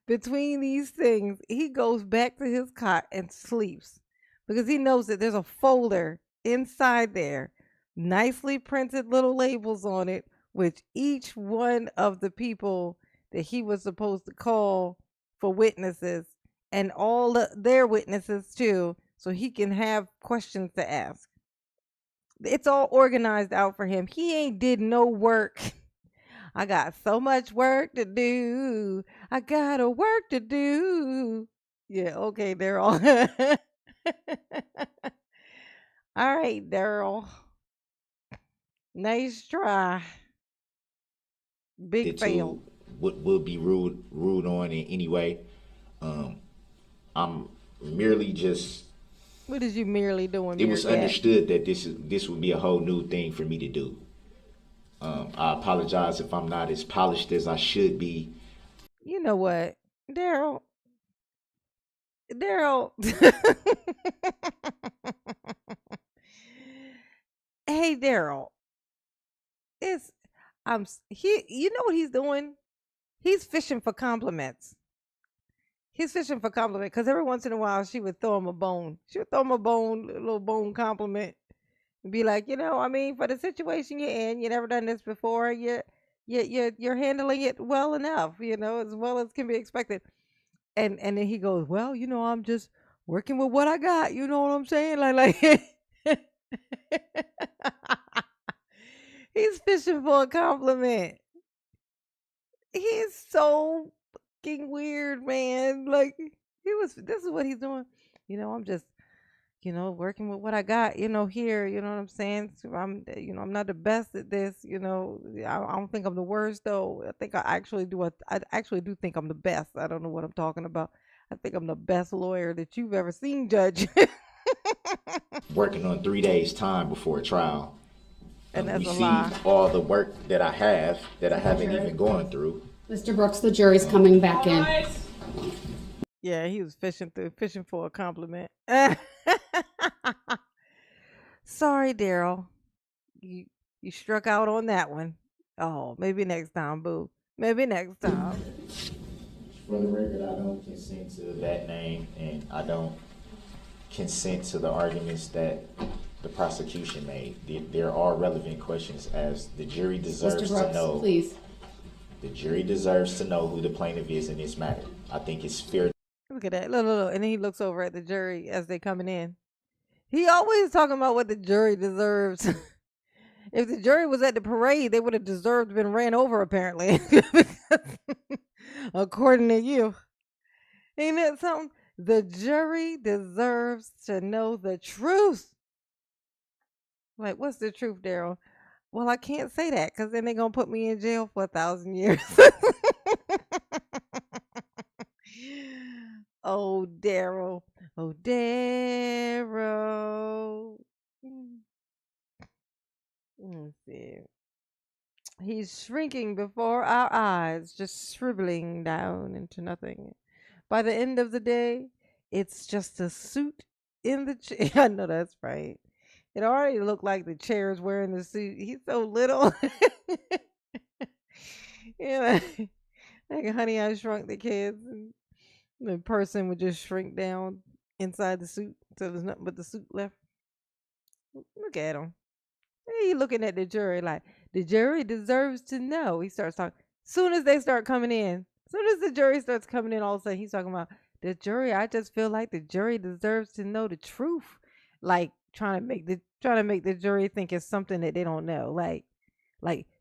Speaker 1: Between these things, he goes back to his cot and sleeps because he knows that there's a folder inside there, nicely printed little labels on it, with each one of the people that he was supposed to call for witnesses and all their witnesses too, so he can have questions to ask. It's all organized out for him. He ain't did no work. I got so much work to do. I got a work to do. Yeah, okay, Darrell. All right, Darrell. Nice try. Big fail.
Speaker 3: What will be ruled on in any way. I'm merely just.
Speaker 1: What is you merely doing?
Speaker 3: It was understood that this would be a whole new thing for me to do. I apologize if I'm not as polished as I should be.
Speaker 1: You know what, Darrell? Hey, Darrell. You know what he's doing? He's fishing for compliments. He's fishing for compliment because every once in a while she would throw him a bone. She would throw him a little bone compliment, and be like, I mean, for the situation you're in, you never done this before. You're handling it well enough, as well as can be expected. And then he goes, well, I'm just working with what I got. You know what I'm saying? Like he's fishing for a compliment. He's so fucking weird, man. Like this is what he's doing. I'm just, working with what I got, here, you know what I'm saying? So I'm not the best at this, I don't think I'm the worst though. I think I actually do think I'm the best. I don't know what I'm talking about. I think I'm the best lawyer that you've ever seen, Judge.
Speaker 3: Working on 3 days' time before a trial.
Speaker 1: And that's a
Speaker 3: receive
Speaker 1: lie.
Speaker 3: All the work that I haven't even gone through.
Speaker 2: Mr. Brooks, the jury's coming back in.
Speaker 1: Yeah, he was fishing for a compliment. Sorry, Darrell. You struck out on that one. Oh, maybe next time, boo. Maybe next time.
Speaker 3: For the record, I don't consent to that name, and I don't consent to the arguments that the prosecution made. There are relevant questions, as the jury deserves
Speaker 2: Mr. Brooks,
Speaker 3: to know.
Speaker 2: Please.
Speaker 3: The jury deserves to know who the plaintiff is in this matter. I think it's fair.
Speaker 1: Look at that. Look. And then he looks over at the jury as they coming in. He always talking about what the jury deserves. If the jury was at the parade, they would have deserved to been ran over, apparently. According to you. Ain't that something? The jury deserves to know the truth. Like, what's the truth, Daryl? Well, I can't say that because then they're going to put me in jail for 1,000 years. Oh, Daryl. Oh, Daryl. Let's see. He's shrinking before our eyes, just shriveling down into nothing. By the end of the day, it's just a suit in the chair. I know that's right. It already looked like the chair's wearing the suit. He's so little. Yeah, like Honey, I Shrunk the Kids. And the person would just shrink down inside the suit, so there's nothing but the suit left. Look at him. He looking at the jury like the jury deserves to know. He starts talking. Soon as they start coming in, soon as the jury starts coming in, all of a sudden he's talking about the jury. I just feel like the jury deserves to know the truth. Like trying to make the jury think it's something that they don't know. Like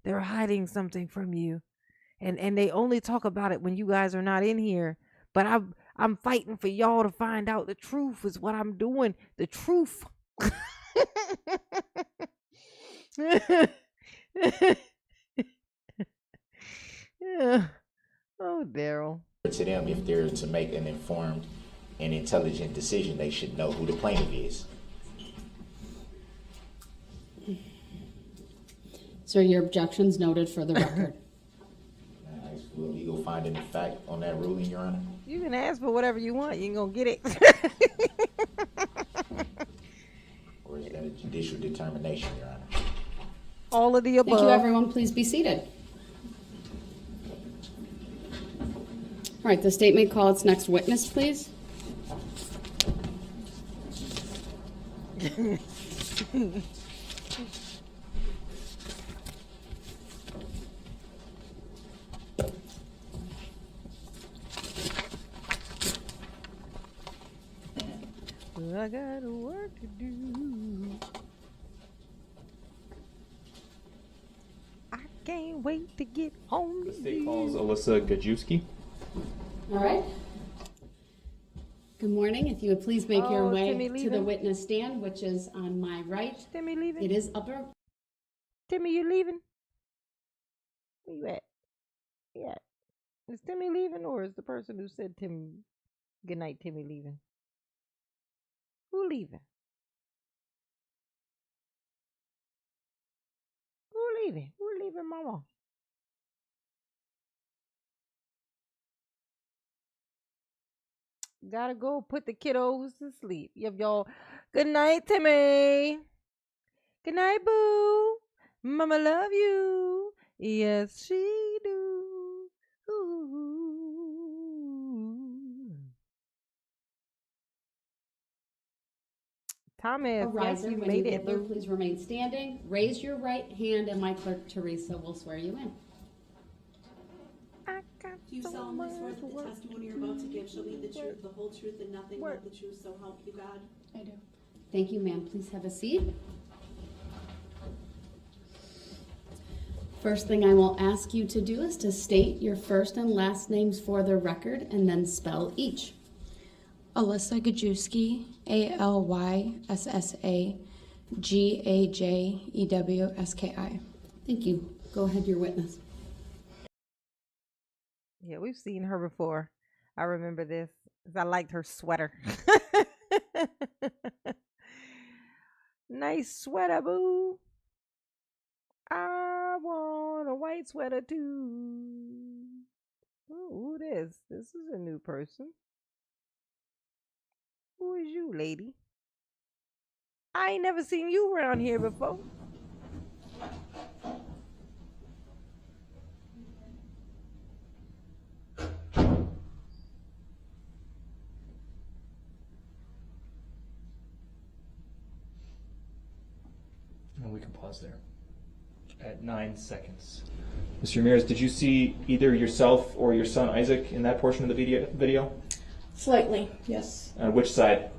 Speaker 1: they're hiding something from you. And they only talk about it when you guys are not in here. But I'm fighting for y'all to find out the truth is what I'm doing. The truth. Yeah. Oh, Daryl.
Speaker 3: To them, if they're to make an informed and intelligent decision, they should know who the plaintiff is.
Speaker 2: Sir, your objections noted for the record.
Speaker 3: Ask for a legal finding of fact on that ruling, Your Honor.
Speaker 1: You can ask for whatever you want. You ain't gonna get it.
Speaker 3: Or is that a judicial determination, Your Honor?
Speaker 1: All of the above.
Speaker 2: Thank you, everyone. Please be seated. All right, the state may call its next witness, please.
Speaker 1: I got work to do. I can't wait to get home to
Speaker 6: The state
Speaker 1: you.
Speaker 6: calls Alyssa Gajewski.
Speaker 2: All right. Good morning. If you would please make your way
Speaker 1: Timmy
Speaker 2: to the
Speaker 1: leaving?
Speaker 2: witness stand, which is on my right.
Speaker 1: Timmy leaving?
Speaker 2: It is upper.
Speaker 1: Timmy, you leaving? Where you at? Yeah. Is Timmy leaving or is the person who said Tim good night Timmy leaving? Who leaving? Who leaving? Who leaving, mama? Gotta go put the kiddos to sleep. Y'all. Good night, Timmy. Good night, boo. Mama love you. Yes, she do. Ooh. Thomas,
Speaker 2: A
Speaker 1: yes,
Speaker 2: riser.
Speaker 1: you
Speaker 2: When
Speaker 1: made
Speaker 2: you
Speaker 1: it,
Speaker 2: get there,
Speaker 1: boo.
Speaker 2: please remain standing. Raise your right hand, and my clerk Teresa will swear you in.
Speaker 1: I got
Speaker 7: Do you
Speaker 1: so
Speaker 7: solemnly swear
Speaker 1: much
Speaker 7: that the
Speaker 1: work
Speaker 7: testimony you're about to give shall be the
Speaker 1: work.
Speaker 7: truth, the whole truth, and nothing
Speaker 1: Work.
Speaker 7: but the truth, so help you God?
Speaker 2: I do. Thank you, ma'am. Please have a seat. First thing I will ask you to do is to state your first and last names for the record and then spell each.
Speaker 8: Alyssa Gajewski, ALYSSAGAJEWSKI.
Speaker 2: Thank you. Go ahead, your witness.
Speaker 1: Yeah, we've seen her before. I remember this 'cause I liked her sweater. Nice sweater, boo. I want a white sweater too. Oh, who this? This is a new person. Who is you, lady? I ain't never seen you around here before.
Speaker 6: And we can pause there at 9 seconds. Mr. Ramirez, did you see either yourself or your son Isaac in that portion of the video?
Speaker 8: Slightly, yes.
Speaker 6: Which side?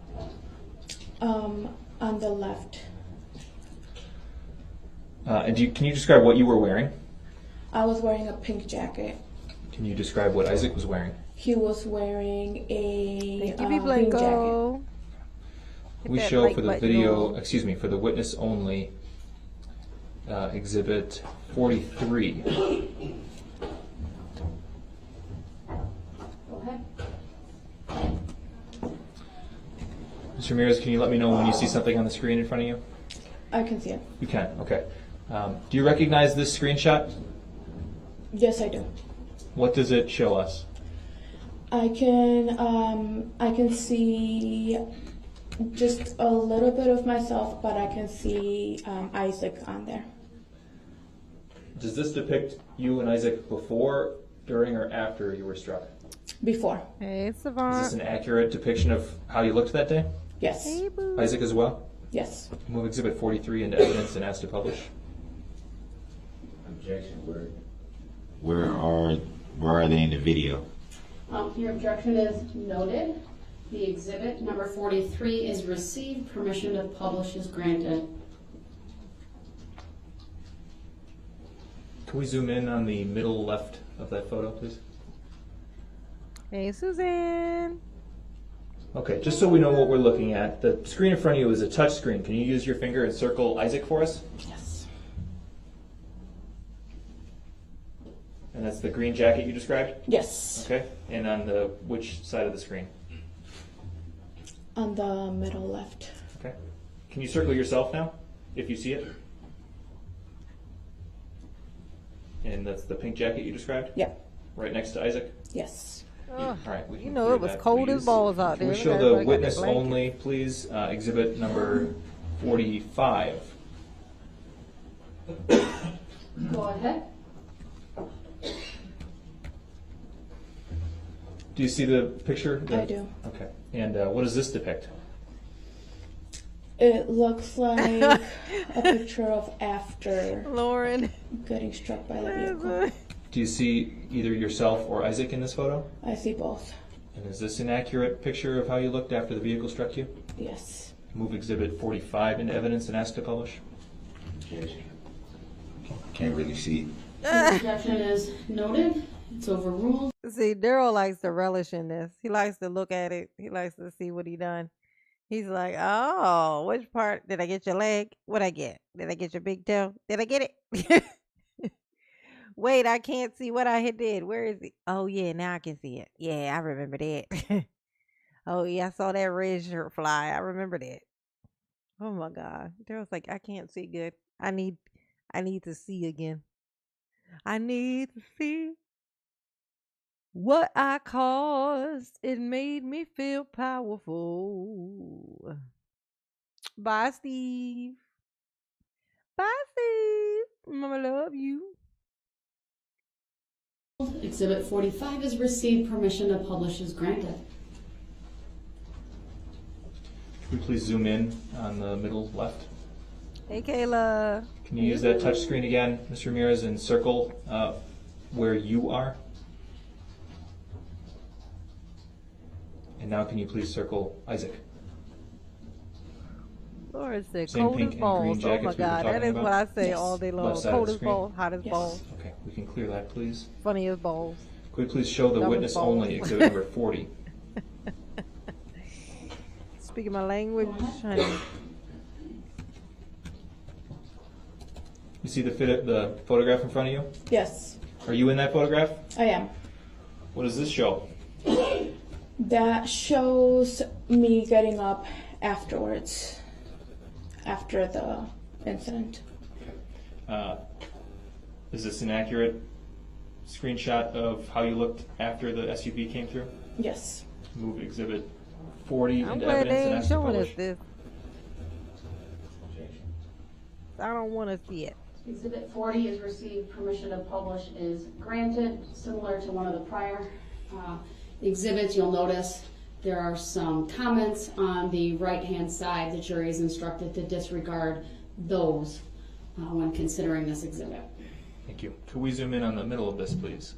Speaker 8: On the left.
Speaker 6: And can you describe what you were wearing?
Speaker 8: I was wearing a pink jacket.
Speaker 6: Can you describe what Isaac was wearing?
Speaker 8: He was wearing a
Speaker 1: Thank you,
Speaker 8: green jacket.
Speaker 1: Blanco. Hit
Speaker 6: We
Speaker 1: that
Speaker 6: show
Speaker 1: like
Speaker 6: for the
Speaker 1: button,
Speaker 6: video,
Speaker 1: y'all.
Speaker 6: excuse me, for the witness only, exhibit 43.
Speaker 8: Go ahead.
Speaker 6: Mr. Ramirez, can you let me know when you see something on the screen in front of you?
Speaker 8: I can see it.
Speaker 6: You can, okay. Do you recognize this screenshot?
Speaker 8: Yes, I do.
Speaker 6: What does it show us?
Speaker 8: I can see just a little bit of myself, but I can see Isaac on there.
Speaker 6: Does this depict you and Isaac before, during, or after you were struck?
Speaker 8: Before.
Speaker 1: Hey,
Speaker 6: Is this
Speaker 1: Savant.
Speaker 6: an accurate depiction of how you looked that day?
Speaker 8: Yes.
Speaker 1: Hey, boo.
Speaker 6: Isaac as well?
Speaker 8: Yes.
Speaker 6: Move exhibit 43 into evidence and ask to publish.
Speaker 3: Objection. Where are they in the video?
Speaker 2: Your objection is noted. The exhibit number 43 is received. Permission to publish is granted.
Speaker 6: Can we zoom in on the middle left of that photo, please?
Speaker 1: Hey, Suzanne.
Speaker 6: Okay, just so we know what we're looking at, the screen in front of you is a touch screen. Can you use your finger and circle Isaac for us?
Speaker 8: Yes.
Speaker 6: And that's the green jacket you described?
Speaker 8: Yes.
Speaker 6: Okay, and on the which side of the screen?
Speaker 8: On the middle left.
Speaker 6: Okay. Can you circle yourself now, if you see it? And that's the pink jacket you described?
Speaker 8: Yep.
Speaker 6: Right next to Isaac?
Speaker 8: Yes.
Speaker 1: Oh,
Speaker 6: All right, we
Speaker 1: you
Speaker 6: can
Speaker 1: know
Speaker 6: clear
Speaker 1: it was
Speaker 6: that,
Speaker 1: cold as
Speaker 6: please.
Speaker 1: balls out
Speaker 6: Can
Speaker 1: there.
Speaker 6: we show
Speaker 1: Everybody
Speaker 6: the
Speaker 1: got
Speaker 6: witness
Speaker 1: their blanket.
Speaker 6: only, please? Exhibit number 45.
Speaker 2: Go ahead.
Speaker 6: Do you see the picture?
Speaker 8: I do.
Speaker 6: Okay. And what does this depict?
Speaker 8: It looks like a picture of after
Speaker 1: Lauren.
Speaker 8: getting struck by the vehicle.
Speaker 6: Do you see either yourself or Isaac in this photo?
Speaker 8: I see both.
Speaker 6: And is this an accurate picture of how you looked after the vehicle struck you?
Speaker 8: Yes.
Speaker 6: Move exhibit 45 into evidence and ask to publish.
Speaker 3: Objection. Can't really see.
Speaker 2: Your objection is noted. It's overruled.
Speaker 1: See, Daryl likes to relish in this. He likes to look at it. He likes to see what he done. He's like, oh, which part? Did I get your leg? What'd I get? Did I get your big toe? Did I get it? Wait, I can't see what I had did. Where is it? Oh, yeah, now I can see it. Yeah, I remember that. Oh, yeah, I saw that red shirt fly. I remember that. Oh, my God. Daryl's like, I can't see good. I need to see again. I need to see what I caused. It made me feel powerful. Bye, Steve. Bye, Steve. Mama love you.
Speaker 2: Exhibit 45 is received. Permission to publish is granted.
Speaker 6: Could we please zoom in on the middle left?
Speaker 1: Hey, Kayla.
Speaker 6: Can you use that touch screen again, Mr. Ramirez, and circle where you are? And now can you please circle Isaac?
Speaker 1: Laura said
Speaker 6: Same
Speaker 1: cold
Speaker 6: pink
Speaker 1: as
Speaker 6: and
Speaker 1: balls.
Speaker 6: green
Speaker 1: Oh my
Speaker 6: jackets we were
Speaker 1: God, that
Speaker 6: talking
Speaker 1: is
Speaker 6: about?
Speaker 1: what I say
Speaker 8: Yes.
Speaker 1: all day long.
Speaker 6: Left side of
Speaker 1: Cold
Speaker 6: the
Speaker 1: as
Speaker 6: screen?
Speaker 1: balls, hot as
Speaker 8: Yes.
Speaker 1: balls,
Speaker 6: Okay, we can clear that, please.
Speaker 1: funny as balls.
Speaker 6: Could we please show the
Speaker 1: Dumb as
Speaker 6: witness
Speaker 1: balls.
Speaker 6: only, exhibit number 40?
Speaker 1: Speaking my language, honey.
Speaker 6: You see the photograph in front of you?
Speaker 8: Yes,
Speaker 6: Are you in that photograph?
Speaker 8: I am.
Speaker 6: What does this show?
Speaker 8: That shows me getting up afterwards, after the incident.
Speaker 6: Is this an accurate screenshot of how you looked after the SUV came through?
Speaker 8: Yes.
Speaker 6: Move exhibit 40
Speaker 1: I'm
Speaker 6: into
Speaker 1: glad
Speaker 6: evidence
Speaker 1: they
Speaker 6: and
Speaker 1: ain't
Speaker 6: ask to
Speaker 1: showing us
Speaker 6: publish.
Speaker 1: this. I don't want to see it.
Speaker 2: Exhibit 40 is received. Permission to publish is granted. Similar to one of the prior exhibits, you'll notice there are some comments on the right-hand side. The jury is instructed to disregard those when considering this exhibit.
Speaker 6: Thank you. Could we zoom in on the middle of this, please?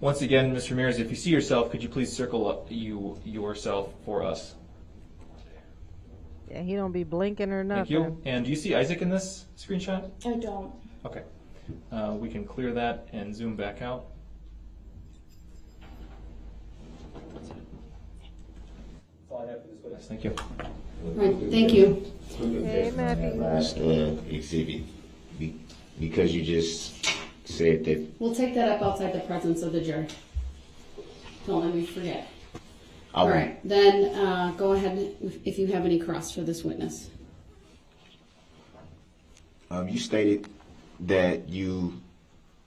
Speaker 6: Once again, Mr. Ramirez, if you see yourself, could you please circle up yourself for us?
Speaker 1: Yeah, he don't be blinking or nothing.
Speaker 6: Thank you. And do you see Isaac in this screenshot?
Speaker 8: I don't.
Speaker 6: Okay. We can clear that and zoom back out. That's all I have for this witness. Thank you.
Speaker 2: All right, thank you.
Speaker 1: Hey, Matthew.
Speaker 3: Last exhibit, because you just said that.
Speaker 2: We'll take that up outside the presence of the jury. Don't let me forget. All right, then go ahead if you have any cross for this witness.
Speaker 3: You stated that you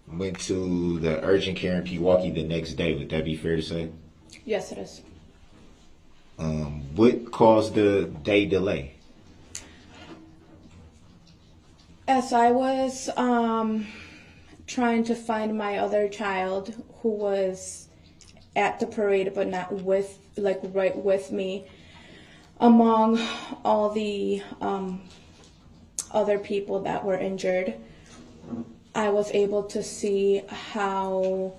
Speaker 3: went to the urgent care in Pewaukee the next day. Would that be fair to say?
Speaker 8: Yes, it is.
Speaker 3: What caused the day delay?
Speaker 8: As I was trying to find my other child who was at the parade but not with, like, right with me, among all the other people that were injured, I was able to see how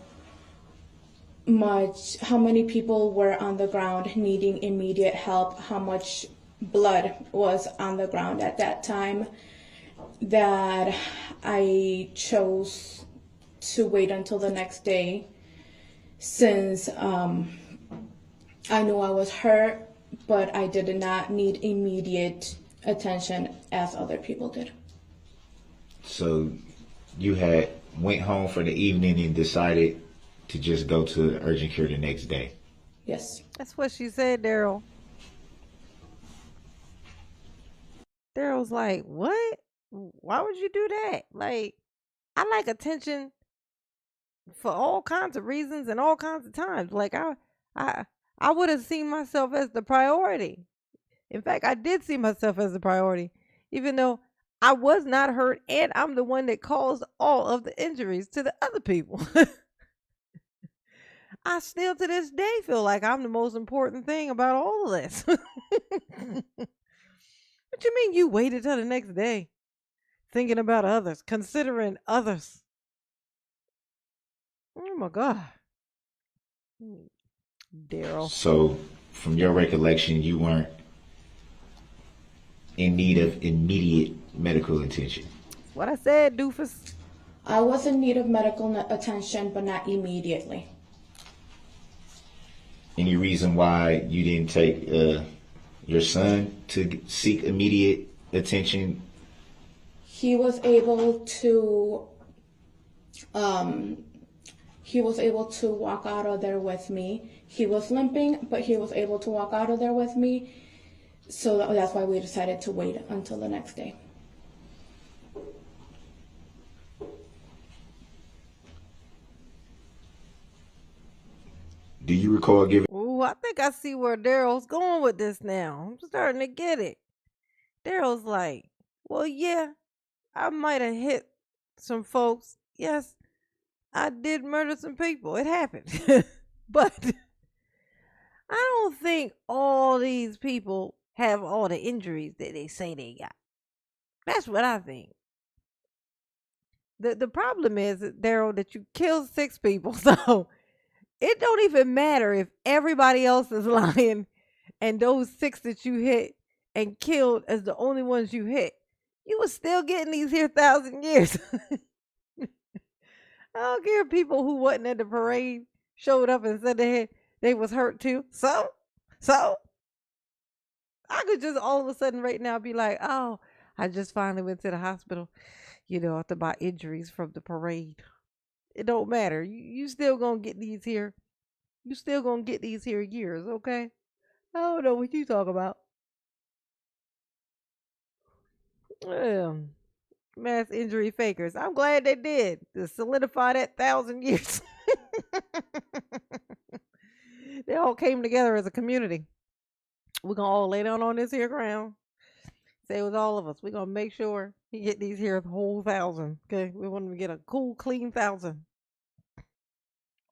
Speaker 8: many people were on the ground needing immediate help, how much blood was on the ground at that time, that I chose to wait until the next day, since I knew I was hurt, but I did not need immediate attention as other people did.
Speaker 3: So you had went home for the evening and decided to just go to urgent care the next day.
Speaker 8: Yes.
Speaker 1: That's what she said, Darrell. Darrell's like, what? Why would you do that? Like, I like attention for all kinds of reasons and all kinds of times. Like, I would have seen myself as the priority. In fact, I did see myself as the priority, even though I was not hurt and I'm the one that caused all of the injuries to the other people. I still to this day feel like I'm the most important thing about all of this. What you mean you waited till the next day? Thinking about others, considering others. Oh my God. Darrell.
Speaker 3: So from your recollection, you weren't in need of immediate medical attention.
Speaker 1: What I said, doofus.
Speaker 8: I was in need of medical attention, but not immediately.
Speaker 3: Any reason why you didn't take your son to seek immediate attention?
Speaker 8: He was able to walk out of there with me. He was limping, but he was able to walk out of there with me. So that's why we decided to wait until the next day.
Speaker 3: Do you recall giving?
Speaker 1: Ooh, I think I see where Darrell's going with this now. I'm starting to get it. Darrell's like, well, yeah, I might have hit some folks. Yes, I did murder some people. It happened. But I don't think all these people have all the injuries that they say they got. That's what I think. The problem is, Darrell, that you killed 6 people. So it don't even matter if everybody else is lying and those 6 that you hit and killed as the only ones you hit. You was still getting these here 1,000 years. I don't care if people who wasn't at the parade showed up and said they was hurt too. So I could just all of a sudden right now be like, oh, I just finally went to the hospital, after my injuries from the parade. It don't matter. You still gonna get these here. You still gonna get these here years, okay? I don't know what you talk about. Mass injury fakers. I'm glad they did to solidify that 1,000 years. They all came together as a community. We're gonna all lay down on this here ground. Say it was all of us. We're gonna make sure he get these here whole 1,000. Okay, we want him to get a cool, clean 1,000.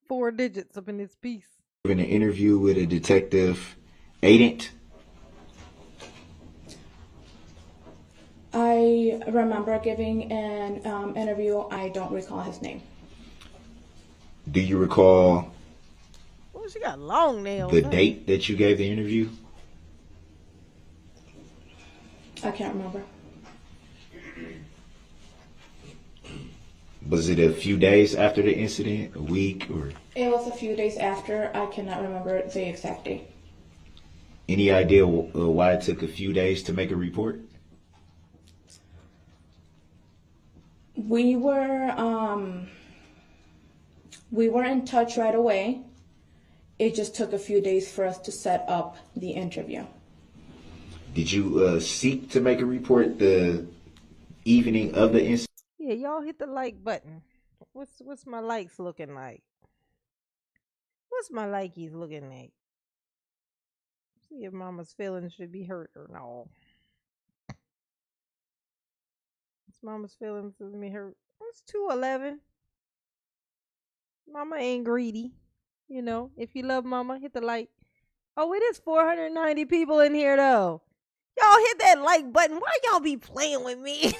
Speaker 1: 4 digits up in this piece.
Speaker 3: In an interview with a detective agent.
Speaker 8: I remember giving an interview. I don't recall his name.
Speaker 3: Do you recall
Speaker 1: She got long nails.
Speaker 3: the date that you gave the interview?
Speaker 8: I can't remember.
Speaker 3: Was it a few days after the incident, a week, or
Speaker 8: It was a few days after. I cannot remember the exact date.
Speaker 3: any idea why it took a few days to make a report?
Speaker 8: We were in touch right away. It just took a few days for us to set up the interview.
Speaker 3: Did you seek to make a report the evening of the incident?
Speaker 1: Yeah, y'all hit the like button. What's my likes looking like? What's my likies looking like? See if mama's feelings should be hurt or no. It's mama's feelings should be hurt. It's 211. Mama ain't greedy. You know, if you love mama, hit the like. Oh, it is 490 people in here though. Y'all hit that like button. Why y'all be playing with me?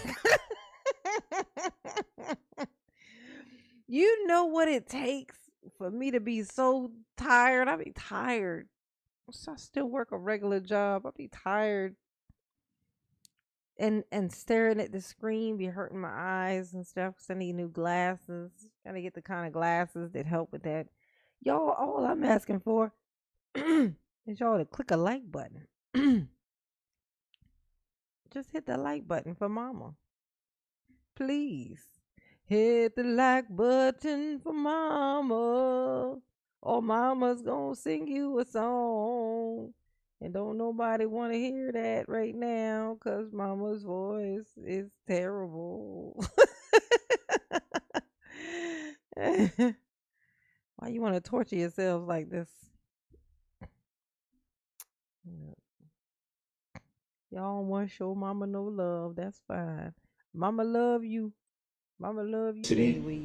Speaker 1: You know what it takes for me to be so tired? I be tired. So I still work a regular job. I be tired. And staring at the screen be hurting my eyes and stuff because I need new glasses. Gotta get the kind of glasses that help with that. Y'all, all I'm asking for is y'all to click a like button. Just hit the like button for mama. Please. Hit the like button for mama. Or mama's gonna sing you a song. And don't nobody want to hear that right now because mama's voice is terrible. Why you want to torture yourselves like this? Y'all want to show mama no love. That's fine. Mama love you. Mama love you anyway.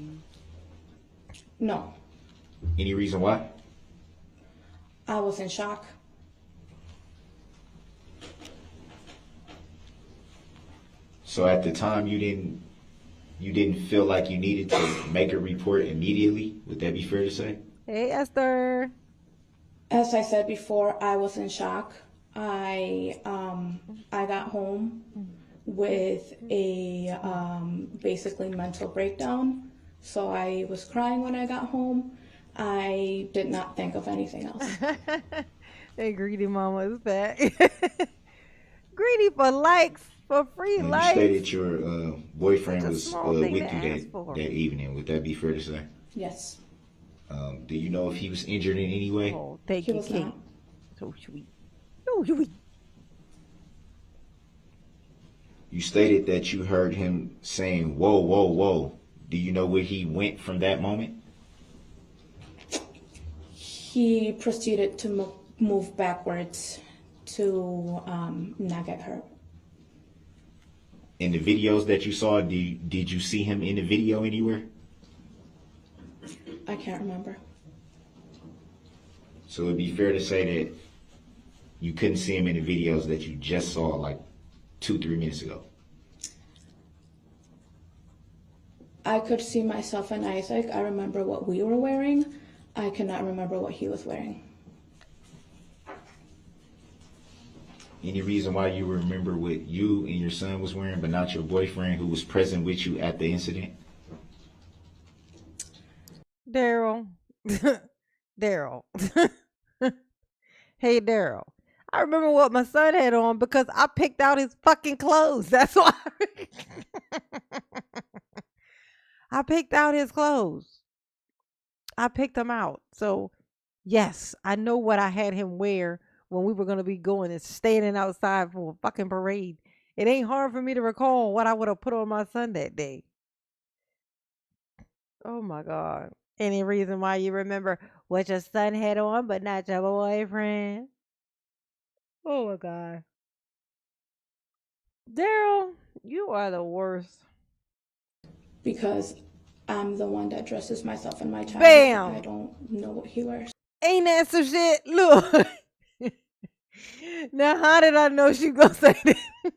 Speaker 8: No.
Speaker 3: Any reason why?
Speaker 8: I was in shock.
Speaker 3: So at the time you didn't feel like you needed to make a report immediately? Would that be fair to say?
Speaker 1: Hey, Esther.
Speaker 8: As I said before, I was in shock. I got home with a basically mental breakdown. So I was crying when I got home. I did not think of anything else.
Speaker 1: Hey, greedy mama is back. Greedy for likes, for free
Speaker 3: When
Speaker 1: likes.
Speaker 3: you stated your boyfriend was with you
Speaker 1: that
Speaker 3: evening, would that be fair to say?
Speaker 8: Yes.
Speaker 3: Do you know if he was injured in any way?
Speaker 1: Oh, thank
Speaker 8: He
Speaker 1: you,
Speaker 8: was
Speaker 1: Kate.
Speaker 8: not.
Speaker 1: So sweet. So sweet.
Speaker 3: You stated that you heard him saying, "Whoa, whoa, whoa." Do you know where he went from that moment?
Speaker 8: He proceeded to move backwards to not get hurt.
Speaker 3: In the videos that you saw, did you see him in the video anywhere?
Speaker 8: I can't remember.
Speaker 3: So it'd be fair to say that you couldn't see him in the videos that you just saw like 2-3 minutes ago.
Speaker 8: I could see myself and Isaac. I remember what we were wearing. I cannot remember what he was wearing.
Speaker 3: Any reason why you remember what you and your son was wearing, but not your boyfriend who was present with you at the incident?
Speaker 1: Daryl. Daryl. Hey, Daryl. I remember what my son had on because I picked out his fucking clothes. That's why. I picked out his clothes. I picked them out. So, yes, I know what I had him wear when we were going to be going and standing outside for a fucking parade. It ain't hard for me to recall what I would have put on my son that day. Oh my God. Any reason why you remember what your son had on, but not your boyfriend? Oh my God. Daryl, you are the worst.
Speaker 8: Because I'm the one that dresses myself and my child.
Speaker 1: Bam!
Speaker 8: I don't know what he wears.
Speaker 1: Ain't that some shit? Look. Now, how did I know she gonna say that?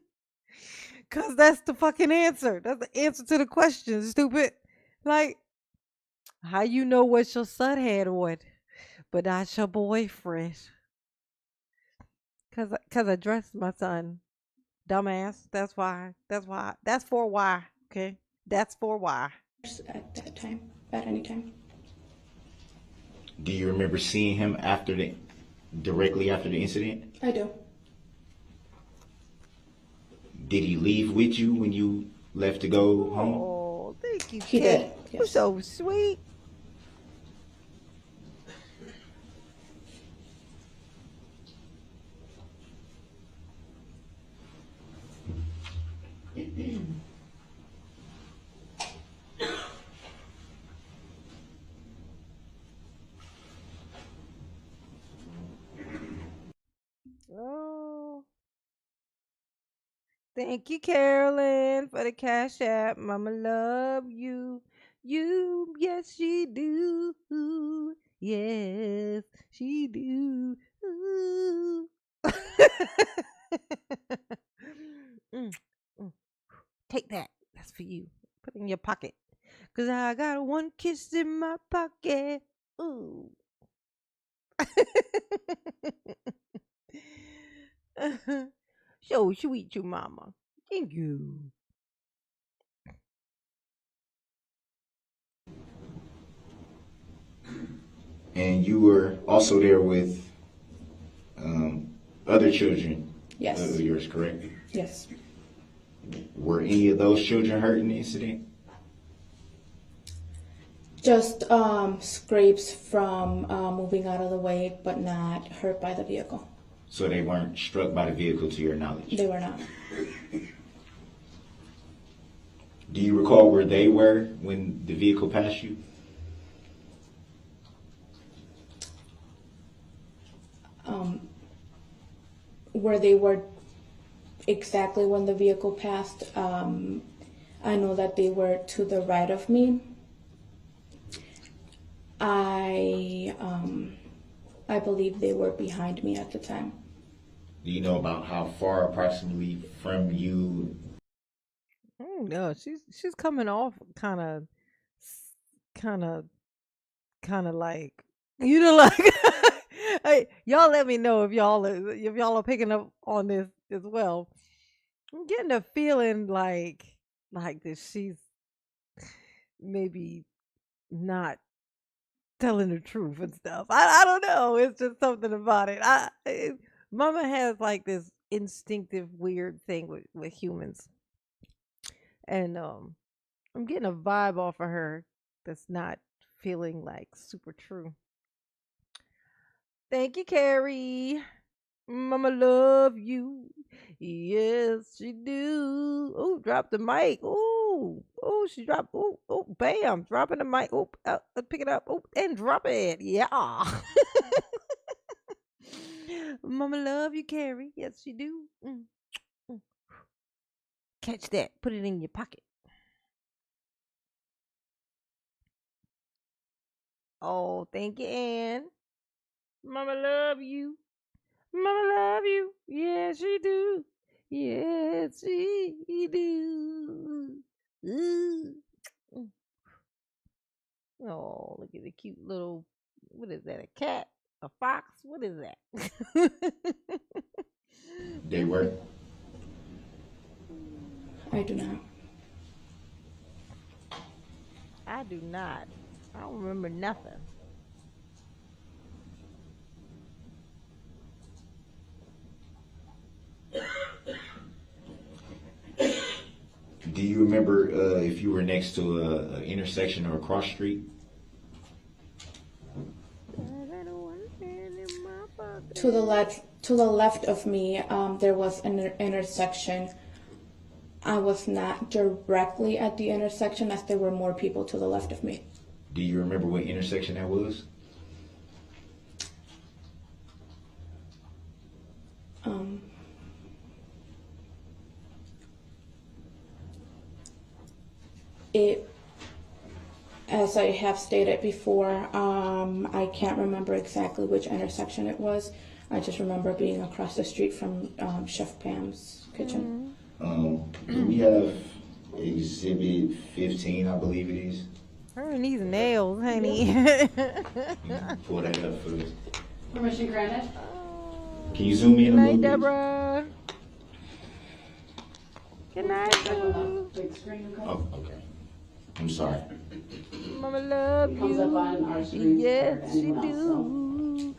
Speaker 1: Because that's the fucking answer. That's the answer to the question, stupid. Like, how you know what your son had on, but not your boyfriend? Because I dressed my son dumbass. That's why. That's why. That's for why. Okay. That's for why.
Speaker 8: At that time, at any time.
Speaker 3: Do you remember seeing him directly after the incident?
Speaker 8: I do.
Speaker 3: Did he leave with you when you left to go home?
Speaker 1: Oh, thank you,
Speaker 8: He
Speaker 1: Kate.
Speaker 8: did,
Speaker 1: You're
Speaker 8: yes.
Speaker 1: so sweet. Oh, thank you, Carolyn, for the cash app. Mama love you. You, yes, she do. Yes, she do. Ooh. Mm, mm. Take that. That's for you. Put it in your pocket. 'Cause I got one kiss in my pocket. Ooh. So sweet, you mama. Thank you.
Speaker 3: And you were also there with other children
Speaker 8: Yes.
Speaker 3: of yours, correct?
Speaker 8: Yes.
Speaker 3: Were any of those children hurt in the incident?
Speaker 8: Just scrapes from moving out of the way, but not hurt by the vehicle.
Speaker 3: So they weren't struck by the vehicle to your knowledge?
Speaker 8: They were not.
Speaker 3: Do you recall where they were when the vehicle passed you?
Speaker 8: Where they were exactly when the vehicle passed, I know that they were to the right of me. I believe they were behind me at the time.
Speaker 3: Do you know about how far approximately from you?
Speaker 1: No, she's coming off kind of like like hey, y'all let me know if y'all are picking up on this as well. I'm getting a feeling like this she's maybe not telling the truth and stuff. I don't know. It's just something about it. Mama has like this instinctive weird thing with humans. And I'm getting a vibe off of her that's not feeling like super true. Thank you, Carrie. Mama love you. Yes, she do. Oh, drop the mic. Oh, she dropped. Oh, bam, dropping the mic. Oh, pick it up. Oh, and drop it. Yeah. Mama love you, Carrie. Yes, she do. Mm. Catch that. Put it in your pocket. Oh, thank you, Ann. Mama love you. Mama love you. Yes, she do. Yes, she do. Ooh. Oh, look at the cute little. What is that? A cat? A fox? What is that?
Speaker 3: They were.
Speaker 8: I do not.
Speaker 1: I do not. I don't remember nothing.
Speaker 3: Do you remember if you were next to an intersection or a cross street?
Speaker 8: To the left of me, there was an intersection. I was not directly at the intersection, as there were more people to the left of me.
Speaker 3: Do you remember what intersection that was?
Speaker 8: It, as I have stated before, I can't remember exactly which intersection it was. I just remember being across the street from Chef Pam's kitchen.
Speaker 3: We have exhibit 15, I believe it is.
Speaker 1: Her and these nails, honey.
Speaker 3: Pull that up for us.
Speaker 2: Permission granted.
Speaker 3: Can you zoom in a little
Speaker 1: Night,
Speaker 3: bit?
Speaker 1: Deborah. Good night, boo.
Speaker 2: Big screen, okay?
Speaker 3: Oh, okay. I'm sorry.
Speaker 1: Mama love
Speaker 2: It comes up
Speaker 1: you.
Speaker 2: on our screen.
Speaker 1: Yes,
Speaker 2: or
Speaker 1: she
Speaker 2: anyone else, so.
Speaker 1: do.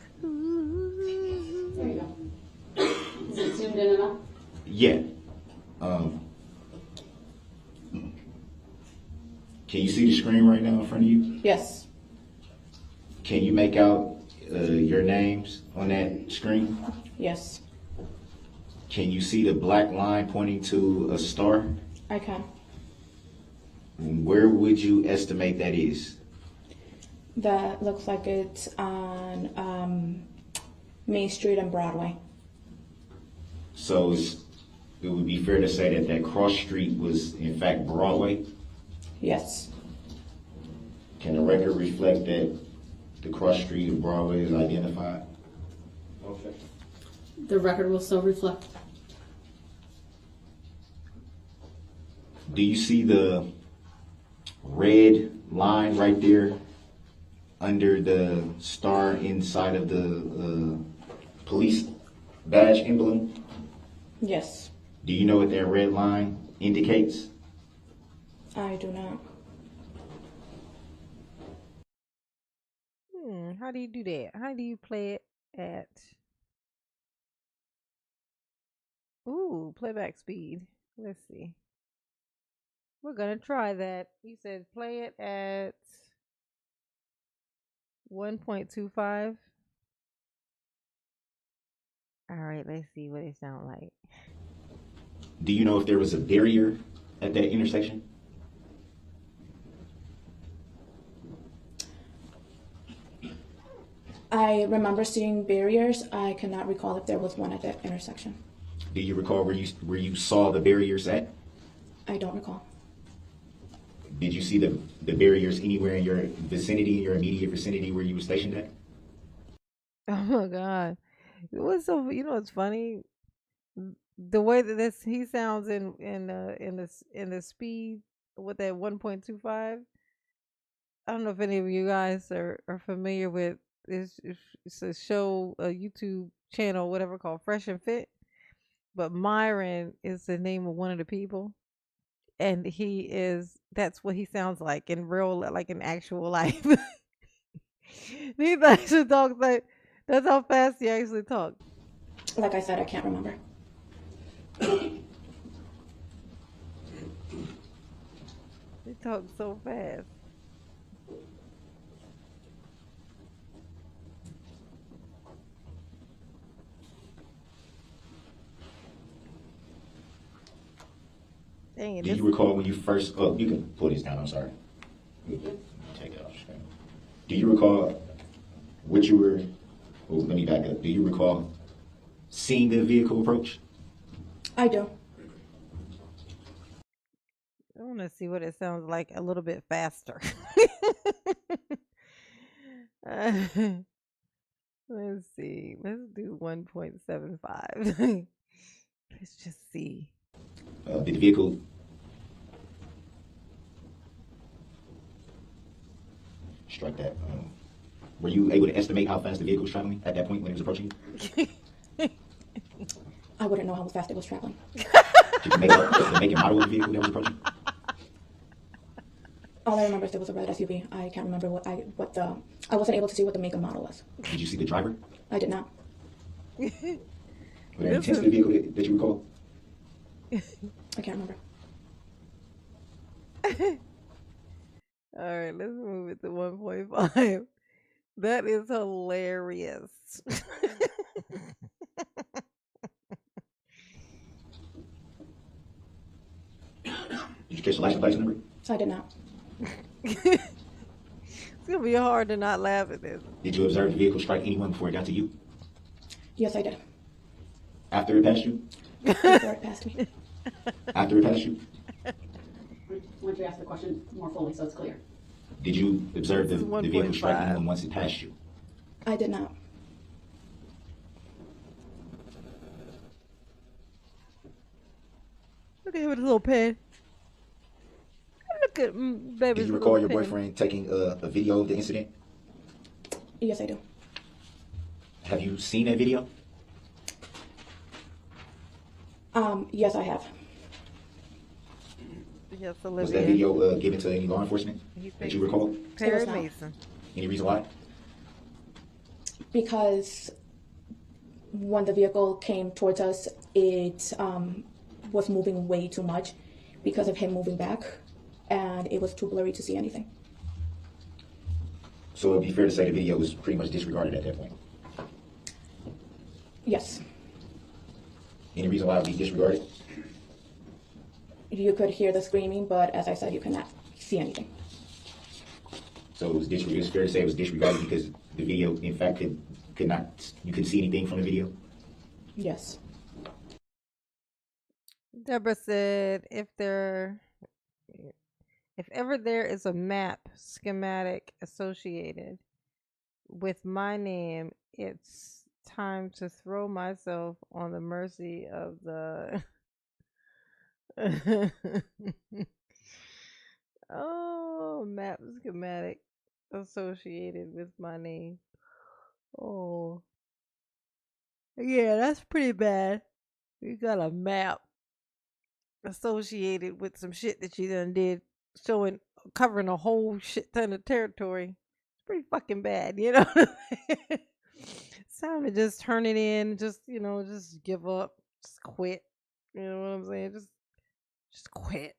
Speaker 2: There you go. Is it zoomed in enough?
Speaker 3: Yeah. Can you see the screen right now in front of you?
Speaker 8: Yes.
Speaker 3: Can you make out your names on that screen?
Speaker 8: Yes.
Speaker 3: Can you see the black line pointing to a star?
Speaker 8: I can.
Speaker 3: Where would you estimate that is?
Speaker 8: That looks like it's on Main Street and Broadway.
Speaker 3: So it would be fair to say that that cross street was in fact Broadway?
Speaker 8: Yes.
Speaker 3: Can the record reflect that the cross street of Broadway is identified? Okay.
Speaker 2: The record will still reflect.
Speaker 3: Do you see the red line right there under the star inside of the police badge emblem?
Speaker 8: Yes.
Speaker 3: Do you know what that red line indicates?
Speaker 8: I do not.
Speaker 1: How do you do that? How do you play it at playback speed? Let's see. We're gonna try that. You said play it at 1.25. All right, let's see what it sounds like.
Speaker 3: Do you know if there was a barrier at that intersection?
Speaker 8: I remember seeing barriers. I cannot recall if there was one at that intersection.
Speaker 3: Do you recall where you saw the barriers at?
Speaker 8: I don't recall.
Speaker 3: Did you see the barriers anywhere in your vicinity, in your immediate vicinity where you were stationed at?
Speaker 1: Oh my god. It was so it's funny? The way that he sounds in the speed with that 1.25. I don't know if any of you guys are familiar with it's a show, a YouTube channel, whatever, called Fresh and Fit. But Myron is the name of one of the people. And that's what he sounds like in real, like in actual life. He actually talks like, that's how fast he actually talks.
Speaker 8: Like I said, I can't remember.
Speaker 1: He talks so fast. Dang it.
Speaker 3: Do you recall when you first, oh, you can pull this down, I'm sorry. Take it off. Do you recall what you were, oh, let me back up. Do you recall seeing the vehicle approach?
Speaker 8: I do.
Speaker 1: I want to see what it sounds like a little bit faster. Let's see. Let's do 1.75. Let's just see.
Speaker 3: Did the vehicle strike that? Were you able to estimate how fast the vehicle was traveling at that point when it was approaching you?
Speaker 8: I wouldn't know how fast it was traveling.
Speaker 3: Did you make out the make and model of the vehicle that was approaching?
Speaker 8: All I remember is there was a red SUV. I can't remember I wasn't able to see what the make and model was.
Speaker 3: Did you see the driver?
Speaker 8: I did not.
Speaker 3: Was there any tints to the vehicle that you recall?
Speaker 8: I can't remember.
Speaker 1: All right, let's move it to 1.5. That is hilarious.
Speaker 3: Did you catch the license plate number?
Speaker 8: I did not.
Speaker 1: It's gonna be hard to not laugh at this.
Speaker 3: Did you observe the vehicle strike anyone before it got to you?
Speaker 8: Yes, I did.
Speaker 3: After it passed you?
Speaker 8: Before it passed me.
Speaker 3: After it passed you?
Speaker 2: Why don't you ask the question more fully so it's clear?
Speaker 3: Did you observe the vehicle strike
Speaker 1: 1.5.
Speaker 3: anyone once it passed you?
Speaker 8: I did not.
Speaker 1: Look at him with his little pen. Look at baby's
Speaker 3: Did you recall your
Speaker 1: little pen.
Speaker 3: boyfriend taking a video of the incident?
Speaker 8: Yes, I do.
Speaker 3: Have you seen that video?
Speaker 8: Yes, I have.
Speaker 1: Yes,
Speaker 3: Was that
Speaker 1: Olivia.
Speaker 3: video given to any law enforcement
Speaker 1: He
Speaker 3: that
Speaker 1: thinks
Speaker 3: you recall?
Speaker 1: Perry
Speaker 8: not.
Speaker 1: Mason.
Speaker 3: Any reason why?
Speaker 8: Because when the vehicle came towards us, it was moving way too much because of him moving back, and it was too blurry to see anything.
Speaker 3: So it'd be fair to say the video was pretty much disregarded at that point.
Speaker 8: Yes,
Speaker 3: Any reason why it would be disregarded?
Speaker 8: you could hear the screaming, but as I said, you cannot see anything.
Speaker 3: So it was fair to say it was disregarded because the video, in fact, could not, you couldn't see anything from the video?
Speaker 8: Yes.
Speaker 1: Deborah said, if ever there is a map schematic associated with my name, it's time to throw myself on the mercy of the oh, map schematic associated with my name. Oh, yeah, that's pretty bad. You got a map associated with some shit that you done did, covering a whole shit ton of territory. It's pretty fucking bad, you know. It's time to just turn it in, just just give up, just quit. You know what I'm saying? Just quit.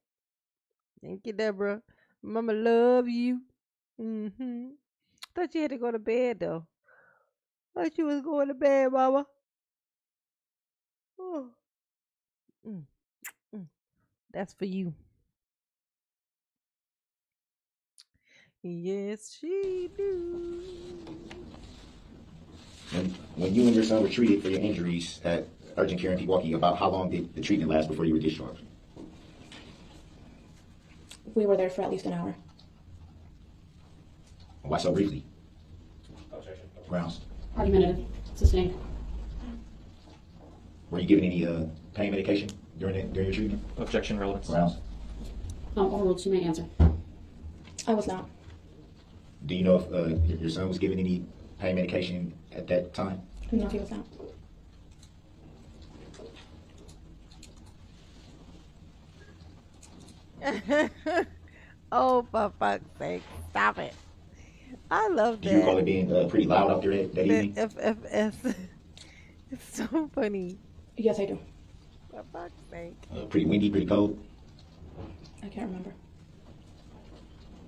Speaker 1: Thank you, Deborah. Mama love you. Thought you had to go to bed though. Thought you was going to bed, Mama. Oh. Mm, mm. That's for you. Yes, she do.
Speaker 3: When you and your son were treated for your injuries at urgent care in Pewaukee, about how long did the treatment last before you were discharged?
Speaker 8: We were there for at least an hour.
Speaker 3: Why so briefly? Grounds.
Speaker 2: Argumentative, sustained.
Speaker 3: Were you given any pain medication during your treatment?
Speaker 6: Objection, relevance.
Speaker 3: Grounds.
Speaker 2: Overruled, she may answer.
Speaker 8: I was not.
Speaker 3: Do you know if your son was given any pain medication at that time?
Speaker 8: No, he was not.
Speaker 1: Oh, for fuck's sake. Stop it. I love
Speaker 3: Do you recall
Speaker 1: that.
Speaker 3: it being pretty loud out there that evening?
Speaker 1: FFS. It's so funny.
Speaker 8: Yes, I do.
Speaker 1: For fuck's sake.
Speaker 3: Pretty windy, pretty cold?
Speaker 8: I can't remember.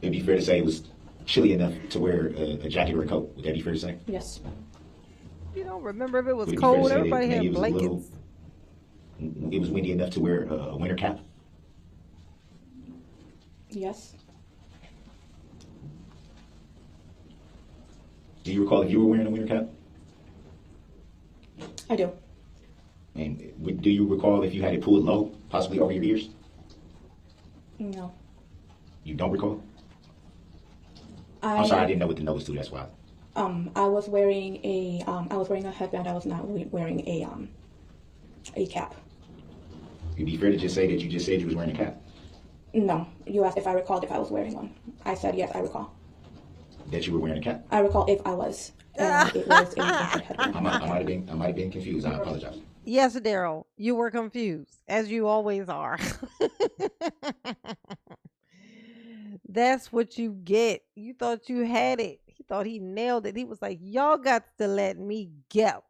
Speaker 3: It'd be fair to say it was chilly enough to wear a jacket or a coat. Would that be fair to say?
Speaker 8: Yes.
Speaker 1: You don't remember if it was
Speaker 3: Would it be fair to
Speaker 1: cold?
Speaker 3: say that
Speaker 1: Everybody
Speaker 3: maybe
Speaker 1: had
Speaker 3: it was a little-
Speaker 1: blankets.
Speaker 3: It was windy enough to wear a winter cap?
Speaker 8: Yes.
Speaker 3: Do you recall if you were wearing a winter cap?
Speaker 8: I do.
Speaker 3: And do you recall if you had it pulled low, possibly over your ears?
Speaker 8: No.
Speaker 3: You don't recall? I'm sorry, I didn't know what the note was to. That's why.
Speaker 8: I was wearing a headband. I was not wearing a cap.
Speaker 3: It'd be fair to just say that you just said you was wearing a cap.
Speaker 8: No. You asked if I recalled if I was wearing one. I said yes, I recall.
Speaker 3: That you were wearing a cap.
Speaker 8: I recall if I was. And it was a headband.
Speaker 3: I might have been confused. I apologize.
Speaker 1: Yes, Daryl, you were confused, as you always are. That's what you get. You thought you had it. He thought he nailed it. He was like, y'all got to let me go.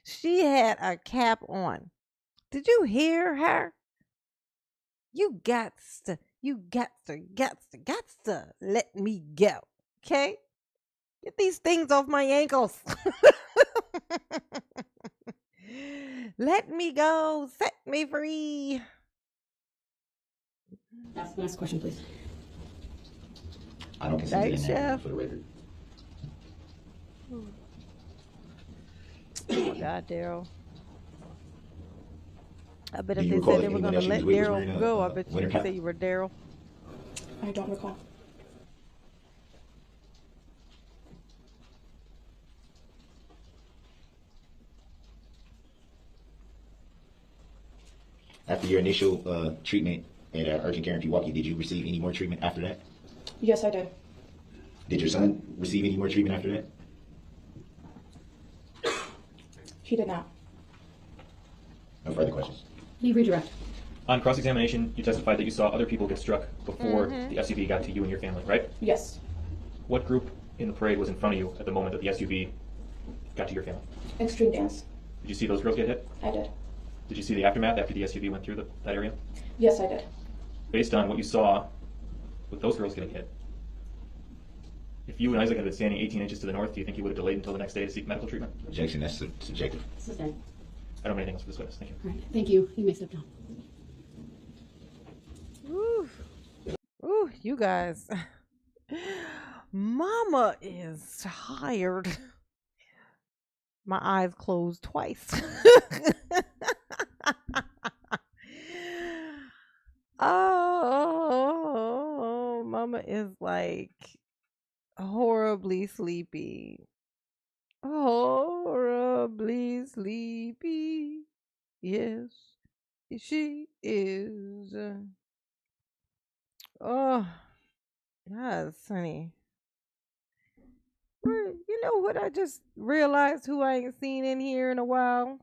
Speaker 1: She had a cap on. Did you hear her? You got to let me go. Okay? Get these things off my ankles. Let me go. Set me free.
Speaker 2: Ask the next question, please.
Speaker 3: I don't consider
Speaker 1: Right,
Speaker 3: it an
Speaker 1: Chef?
Speaker 3: error for the record.
Speaker 1: Oh my God, Daryl. I bet
Speaker 3: Do
Speaker 1: if
Speaker 3: you
Speaker 1: they
Speaker 3: recall
Speaker 1: said they
Speaker 3: if
Speaker 1: were
Speaker 3: anyone
Speaker 1: going to
Speaker 3: else you
Speaker 1: let
Speaker 3: was with was
Speaker 1: Daryl
Speaker 3: wearing a
Speaker 1: go, I bet you
Speaker 3: winter
Speaker 1: would
Speaker 3: cap?
Speaker 1: say you were Daryl.
Speaker 8: I don't recall.
Speaker 3: After your initial treatment at urgent care in Pewaukee, did you receive any more treatment after that?
Speaker 8: Yes, I did.
Speaker 3: Did your son receive any more treatment after that?
Speaker 8: He did not.
Speaker 3: No further questions.
Speaker 2: Any redirect?
Speaker 6: On cross-examination, you testified that you saw other people get struck before the SUV got to you and your family, right?
Speaker 8: Yes.
Speaker 6: What group in the parade was in front of you at the moment that the SUV got to your family?
Speaker 8: Extreme dance.
Speaker 6: Did you see those girls get hit?
Speaker 8: I did.
Speaker 6: Did you see the aftermath after the SUV went through that area?
Speaker 8: Yes, I did.
Speaker 6: Based on what you saw with those girls getting hit, if you and Isaac had been standing 18 inches to the north, do you think you would have delayed until the next day to seek medical treatment?
Speaker 3: Objection, that's subjective.
Speaker 2: Assistant.
Speaker 6: I don't have anything else for this witness. Thank you.
Speaker 2: All right, thank you. You may step down.
Speaker 1: Ooh. Ooh, you guys. Mama is tired. My eyes closed twice. Oh, Mama is like horribly sleepy. Horribly sleepy. Yes, she is. Oh, yes, honey. You know what? I just realized who I ain't seen in here in a while.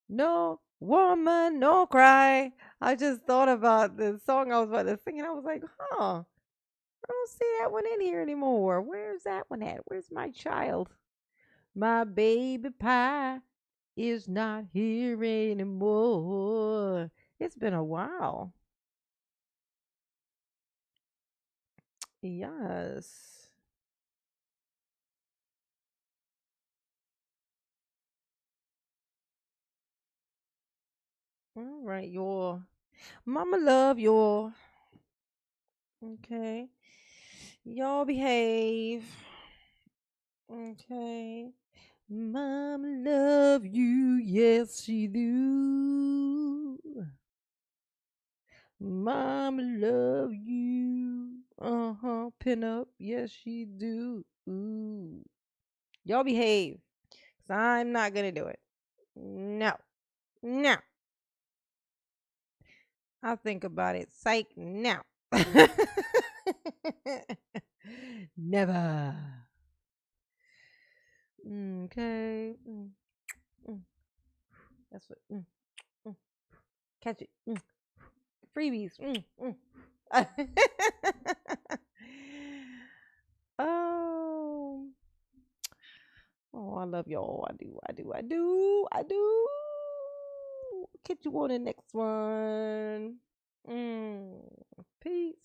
Speaker 1: No woman, no cry. I just thought about the song I was about to sing, and I was like, huh, I don't see that one in here anymore. Where's that one at? Where's my child? My baby pie is not here anymore. It's been a while. Yes. All right, y'all. Mama love y'all. Okay. Y'all behave. Okay. Mama love you. Yes, she do. Mama love you. Uh-huh. Pin up. Yes, she do. Ooh. Y'all behave. 'Cause I'm not gonna do it. No. No. I'll think about it. Psych. No. Never. Okay. Mm. That's what. Mm. Catch it. Freebies. Oh. Oh, I love y'all. I do. I do. I do. I do. Catch you on the next one. Peace.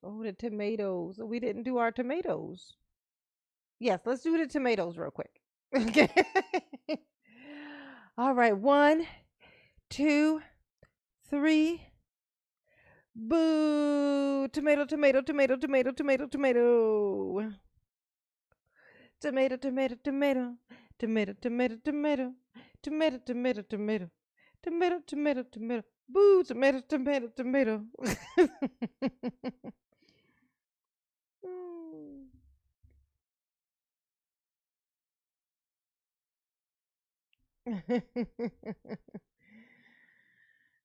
Speaker 1: Oh, the tomatoes. We didn't do our tomatoes. Yes, let's do the tomatoes real quick. Okay. All right. 1, 2, 3. Boo! Tomato, tomato, tomato, tomato, tomato, tomato. Tomato, tomato, tomato. Tomato, tomato, tomato. Tomato, tomato, tomato. Tomato, tomato, tomato. Boo! Tomato, tomato, tomato.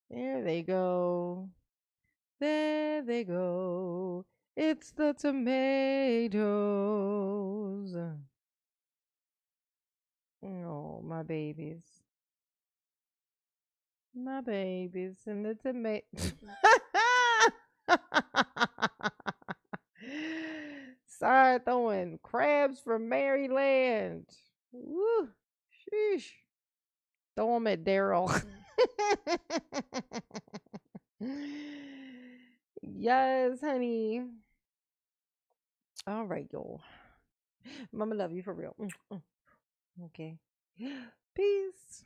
Speaker 1: There they go. There they go. It's the tomatoes. Oh, my babies. My babies and the tomatoes. Start throwing crabs from Maryland. Woo. Sheesh. Throw them at Darrell. Yes, honey. All right, y'all. Mama love you for real. Okay. Peace.